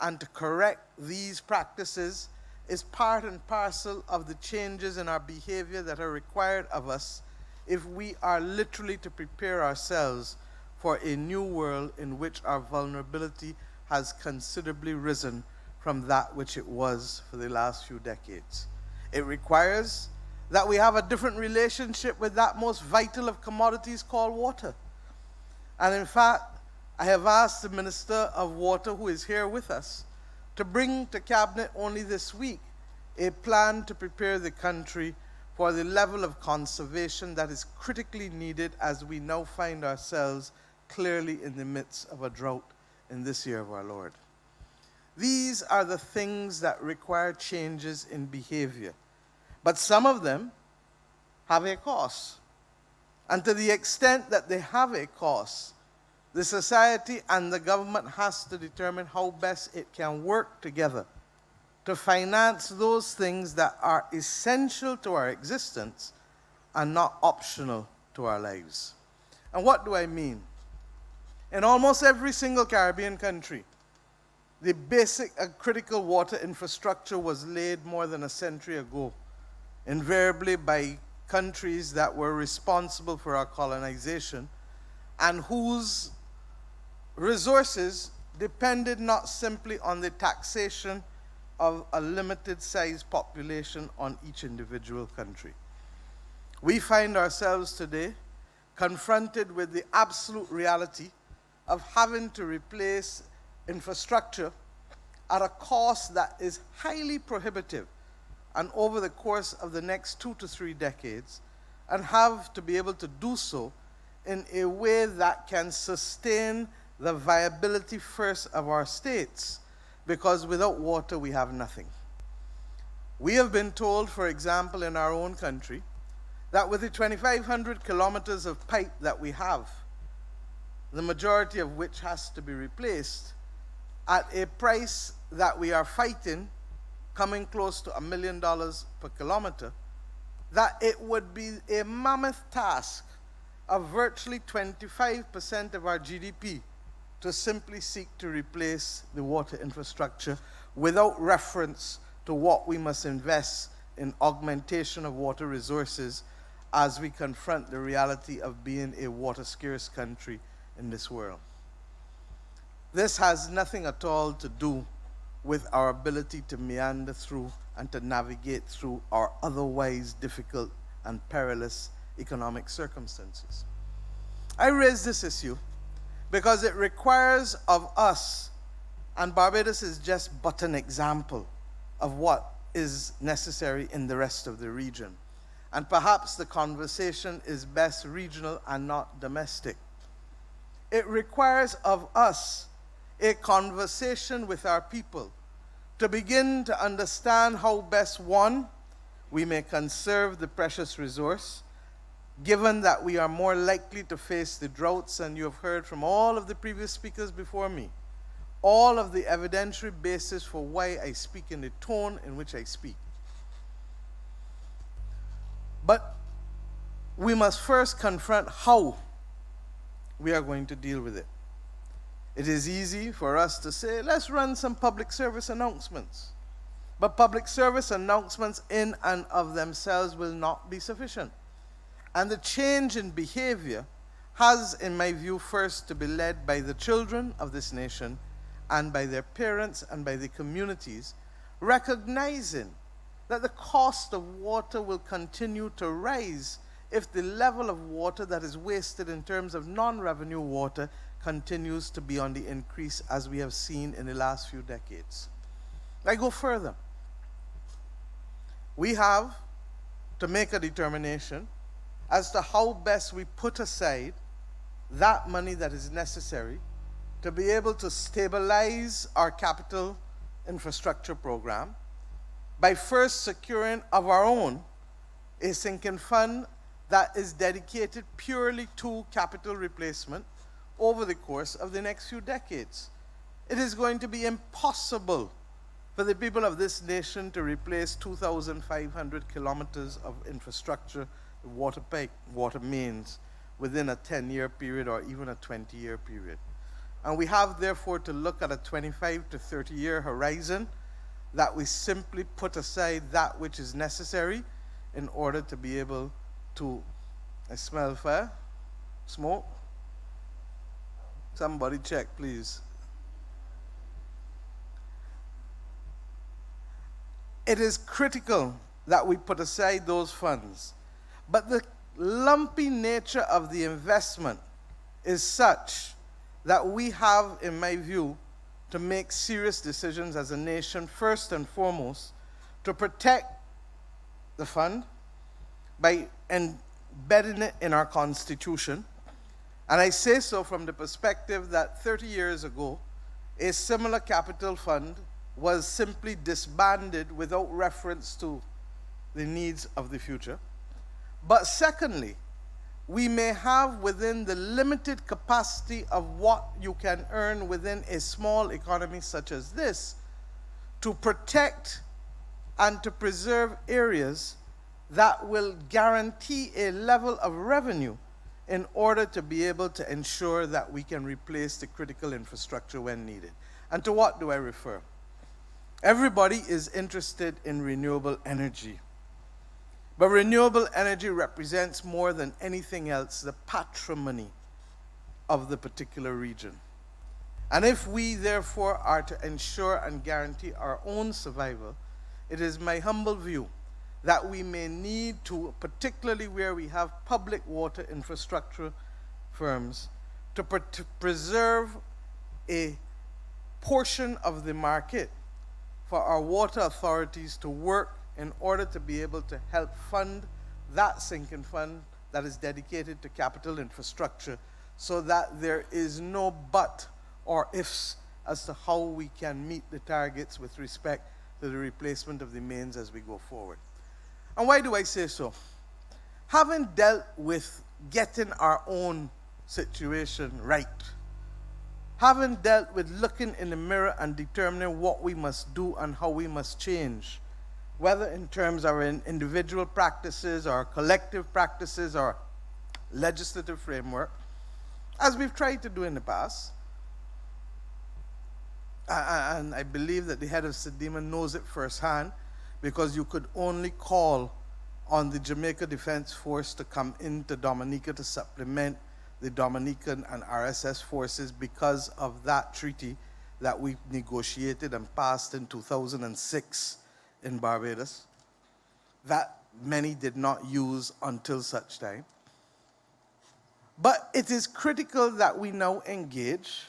and to correct these practices is part and parcel of the changes in our behavior that are required of us if we are literally to prepare ourselves for a new world in which our vulnerability has considerably risen from that which it was for the last few decades. It requires that we have a different relationship with that most vital of commodities called water. And in fact, I have asked the Minister of Water, who is here with us, to bring to Cabinet only this week a plan to prepare the country for the level of conservation that is critically needed as we now find ourselves clearly in the midst of a drought in this year of our Lord. These are the things that require changes in behavior. But some of them have a cost. And to the extent that they have a cost, the society and the government has to determine how best it can work together to finance those things that are essential to our existence and not optional to our lives. And what do I mean? In almost every single Caribbean country, the basic and critical water infrastructure was laid more than a century ago, invariably by countries that were responsible for our colonization and whose resources depended not simply on the taxation of a limited sized population on each individual country. We find ourselves today confronted with the absolute reality of having to replace infrastructure at a cost that is highly prohibitive and over the course of the next 2 to 3 decades, and have to be able to do so in a way that can sustain the viability first of our states, because without water we have nothing. We have been told, for example, in our own country, that with the 2,500 kilometers of pipe that we have, the majority of which has to be replaced, at a price that we are fighting, coming close to $1 million per kilometer, that it would be a mammoth task of virtually 25% of our GDP to simply seek to replace the water infrastructure without reference to what we must invest in augmentation of water resources as we confront the reality of being a water-scarce country in this world. This has nothing at all to do with our ability to meander through and to navigate through our otherwise difficult and perilous economic circumstances. I raise this issue because it requires of us, and Barbados is just but an example of what is necessary in the rest of the region. And perhaps the conversation is best regional and not domestic. It requires of us a conversation with our people to begin to understand how best, one, we may conserve the precious resource, given that we are more likely to face the droughts, and you have heard from all of the previous speakers before me, all of the evidentiary basis for why I speak in the tone in which I speak. But we must first confront how we are going to deal with it. It is easy for us to say, let's run some public service announcements. But public service announcements in and of themselves will not be sufficient. And the change in behavior has, in my view, first to be led by the children of this nation and by their parents and by the communities, recognizing that the cost of water will continue to rise if the level of water that is wasted in terms of non-revenue water continues to be on the increase, as we have seen in the last few decades. I go further. We have to make a determination as to how best we put aside that money that is necessary to be able to stabilize our capital infrastructure program by first securing of our own a sinking fund that is dedicated purely to capital replacement over the course of the next few decades. It is going to be impossible for the people of this nation to replace 2,500 kilometers of infrastructure, water pipe, water mains, within a 10-year period or even a 20-year period. And we have, therefore, to look at a 25 to 30-year horizon that we simply put aside that which is necessary in order to be able to, I smell fire, smoke. Somebody check, please. It is critical that we put aside those funds, but the lumpy nature of the investment is such that we have, in my view, to make serious decisions as a nation, first and foremost, to protect the fund by embedding it in our Constitution. And I say so from the perspective that 30 years ago, a similar capital fund was simply disbanded without reference to the needs of the future. But secondly, we may have, within the limited capacity of what you can earn within a small economy such as this, to protect and to preserve areas that will guarantee a level of revenue in order to be able to ensure that we can replace the critical infrastructure when needed. And to what do I refer? Everybody is interested in renewable energy. But renewable energy represents more than anything else the patrimony of the particular region. And if we therefore are to ensure and guarantee our own survival, it is my humble view that we may need to, particularly where we have public water infrastructure firms, to preserve a portion of the market for our water authorities to work in order to be able to help fund that sinking fund that is dedicated to capital infrastructure, so that there is no but or ifs as to how we can meet the targets with respect to the replacement of the mains as we go forward. And why do I say so? Having dealt with getting our own situation right, having dealt with looking in the mirror and determining what we must do and how we must change, whether in terms of our individual practices or collective practices or legislative framework, as we've tried to do in the past, and I believe that the head of SEDIMA knows it firsthand, because you could only call on the Jamaica Defense Force to come into Dominica to supplement the Dominican and RSS forces because of that treaty that we negotiated and passed in 2006 in Barbados, that many did not use until such time. But it is critical that we now engage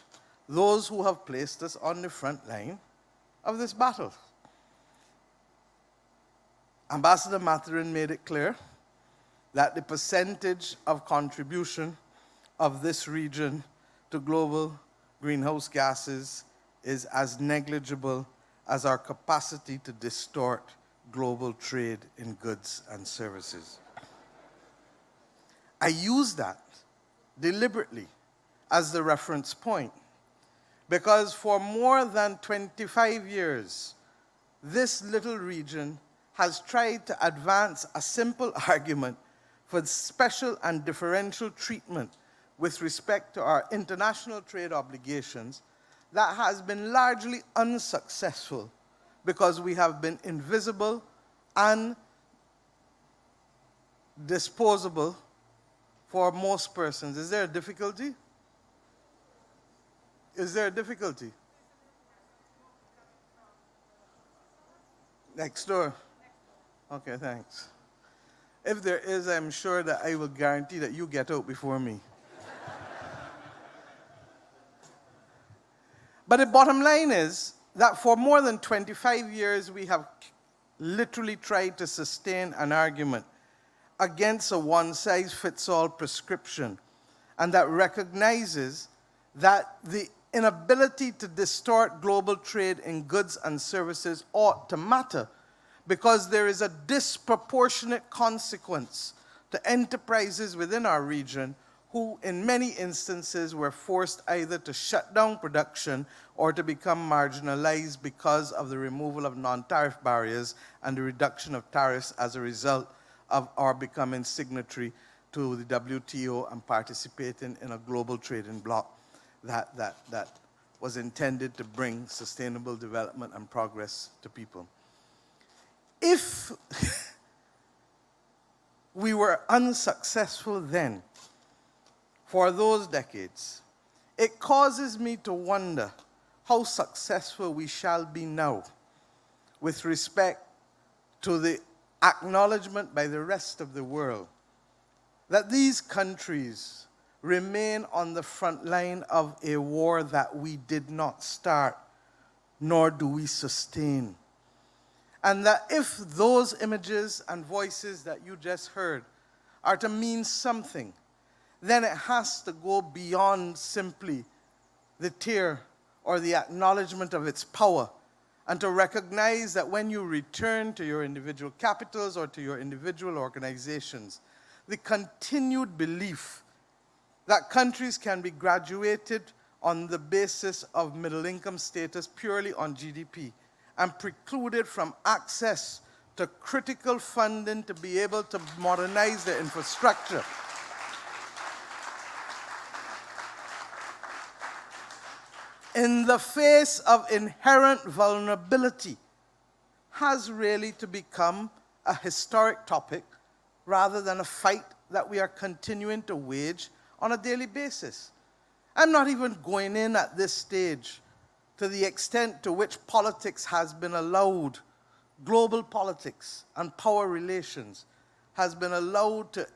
those who have placed us on the front line of this battle. Ambassador Mathurin made it clear that the percentage of contribution of this region to global greenhouse gases is as negligible as our capacity to distort global trade in goods and services. I use that deliberately as the reference point because for more than 25 years, this little region has tried to advance a simple argument for special and differential treatment with respect to our international trade obligations that has been largely unsuccessful because we have been invisible and disposable for most persons. Is there a difficulty? Is there a difficulty? Next door. Okay, thanks. If there is, I'm sure that I will guarantee that you get out before me. But the bottom line is that for more than 25 years, we have literally tried to sustain an argument against a one-size-fits-all prescription, and that recognizes that the inability to distort global trade in goods and services ought to matter because there is a disproportionate consequence to enterprises within our region who in many instances were forced either to shut down production or to become marginalized because of the removal of non-tariff barriers and the reduction of tariffs as a result of our becoming signatory to the WTO and participating in a global trading bloc that was intended to bring sustainable development and progress to people. If we were unsuccessful then, for those decades, it causes me to wonder how successful we shall be now with respect to the acknowledgement by the rest of the world that these countries remain on the front line of a war that we did not start, nor do we sustain. And that if those images and voices that you just heard are to mean something, then it has to go beyond simply the tear or the acknowledgement of its power, and to recognize that when you return to your individual capitals or to your individual organizations, the continued belief that countries can be graduated on the basis of middle income status purely on GDP and precluded from access to critical funding to be able to modernize their infrastructure. In the face of inherent vulnerability, has really to become a historic topic rather than a fight that we are continuing to wage on a daily basis. I'm not even going in at this stage to the extent to which politics has been allowed, global politics and power relations has been allowed to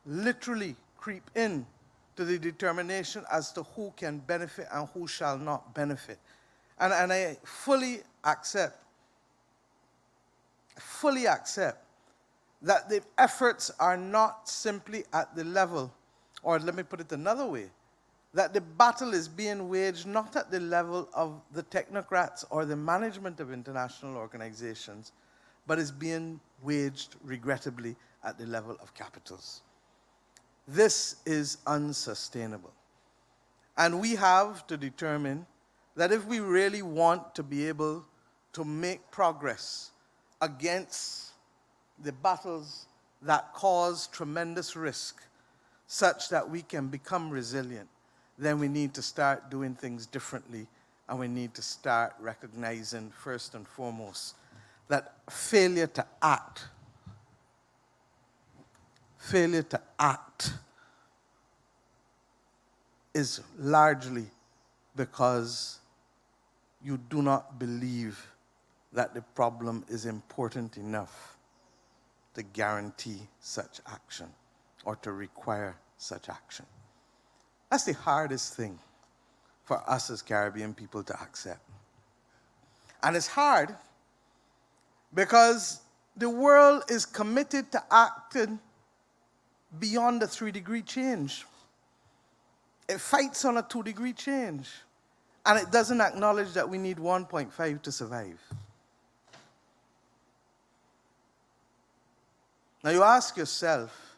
literally creep in to the determination as to who can benefit and who shall not benefit. And I fully accept that the efforts are not simply at the level, or let me put it another way, that the battle is being waged not at the level of the technocrats or the management of international organizations, but is being waged, regrettably, at the level of capitals. This is unsustainable. And we have to determine that if we really want to be able to make progress against the battles that cause tremendous risk, such that we can become resilient, then we need to start doing things differently, and we need to start recognizing, first and foremost, that failure to act is largely because you do not believe that the problem is important enough to guarantee such action or to require such action. That's the hardest thing for us as Caribbean people to accept. And it's hard because the world is committed to acting beyond the 3-degree change. It fights on a 2-degree change. And it doesn't acknowledge that we need 1.5 to survive. Now you ask yourself,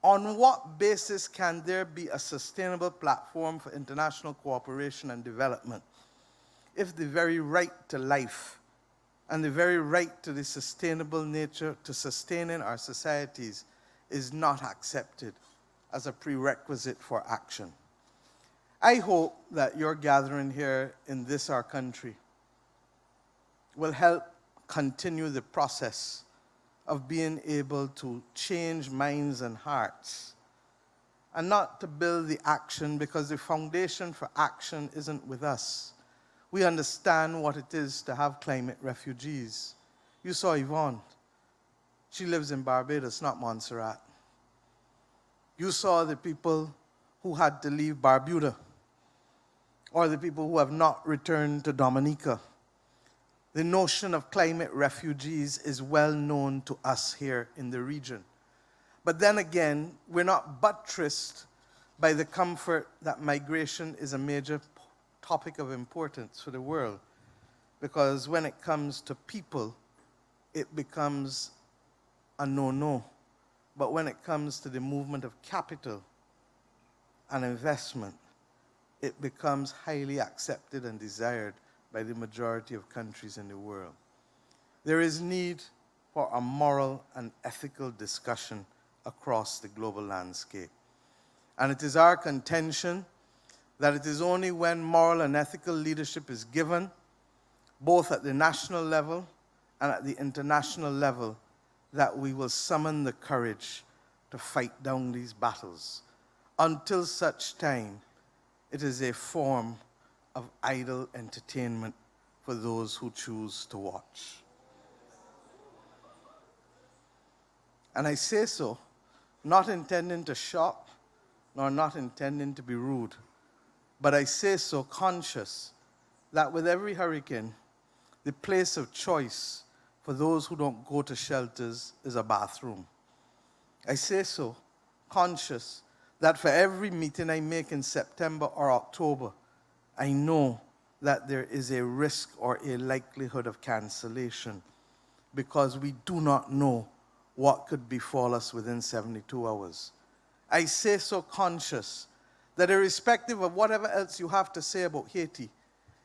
on what basis can there be a sustainable platform for international cooperation and development if the very right to life and the very right to the sustainable nature to sustaining our societies is not accepted as a prerequisite for action? I hope that your gathering here in this, our country, will help continue the process of being able to change minds and hearts, and not to build the action, because the foundation for action isn't with us. We understand what it is to have climate refugees. You saw Yvonne. She lives in Barbados, not Montserrat. You saw the people who had to leave Barbuda, or the people who have not returned to Dominica. The notion of climate refugees is well known to us here in the region. But then again, we're not buttressed by the comfort that migration is a major topic of importance for the world. Because when it comes to people, it becomes a no-no. But when it comes to the movement of capital and investment, it becomes highly accepted and desired by the majority of countries in the world. There is need for a moral and ethical discussion across the global landscape. And it is our contention that it is only when moral and ethical leadership is given, both at the national level and at the international level, that we will summon the courage to fight down these battles. Until such time, it is a form of idle entertainment for those who choose to watch. And I say so, not intending to shock, nor not intending to be rude, but I say so conscious that with every hurricane, the place of choice for those who don't go to shelters is a bathroom. I say so conscious that for every meeting I make in September or October, I know that there is a risk or a likelihood of cancellation, because we do not know what could befall us within 72 hours. I say so conscious that irrespective of whatever else you have to say about Haiti,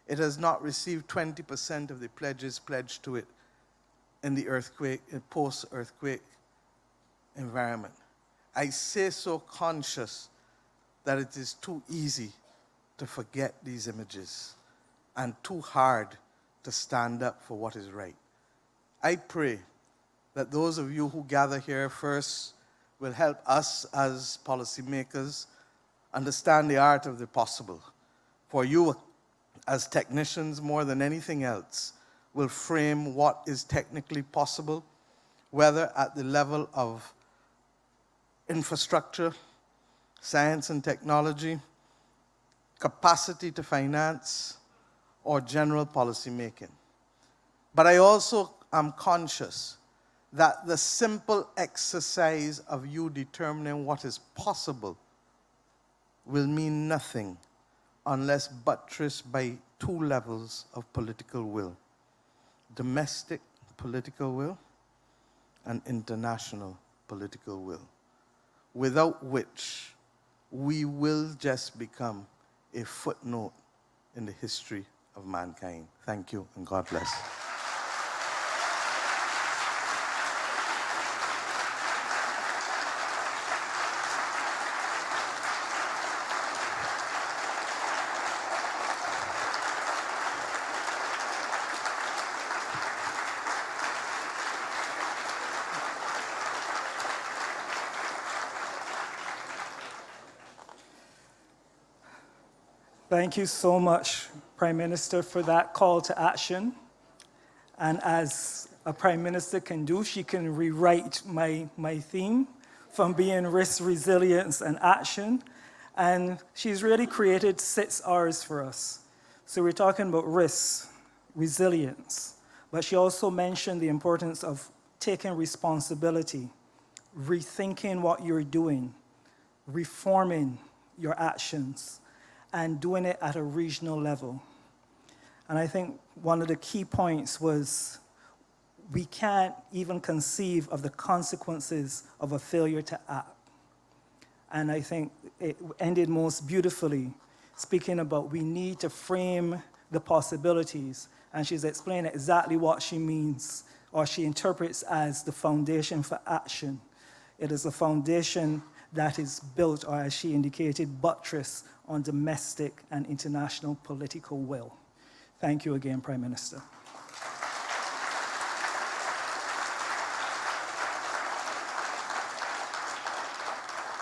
it has not received 20% of the pledges pledged to it in the earthquake, in post-earthquake environment. I say so conscious that it is too easy to forget these images and too hard to stand up for what is right. I pray that those of you who gather here first will help us as policymakers understand the art of the possible. For you as technicians, more than anything else, will frame what is technically possible, whether at the level of infrastructure, science and technology, capacity to finance, or general policy making. But I also am conscious that the simple exercise of you determining what is possible will mean nothing unless buttressed by two levels of political will: domestic political will and international political will, without which we will just become a footnote in the history of mankind. Thank you, and God bless. Thank you so much, Prime Minister, for that call to action. And as a Prime Minister can do, she can rewrite my theme from being risk, resilience, and action. And she's really created 6 R's for us. So we're talking about risk, resilience, but she also mentioned the importance of taking responsibility, rethinking what you're doing, reforming your actions, and doing it at a regional level. And I think one of the key points was we can't even conceive of the consequences of a failure to act. And I think it ended most beautifully, speaking about we need to frame the possibilities. And she's explained exactly what she means, or she interprets as the foundation for action. It is a foundation that is built, or as she indicated, buttress on domestic and international political will. Thank you again, Prime Minister.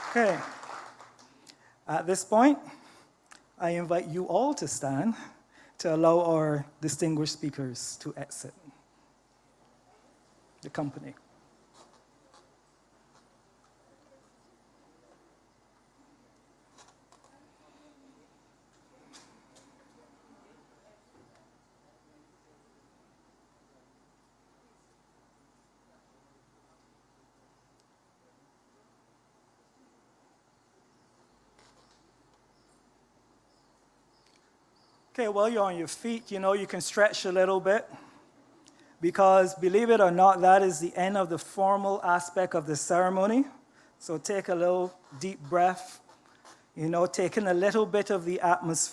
Okay. At this point, I invite you all to stand to allow our distinguished speakers to exit the company. Okay, while you're on your feet, you can stretch a little bit, because believe it or not, that is the end of the formal aspect of the ceremony. So take a little deep breath, taking a little bit of the atmosphere.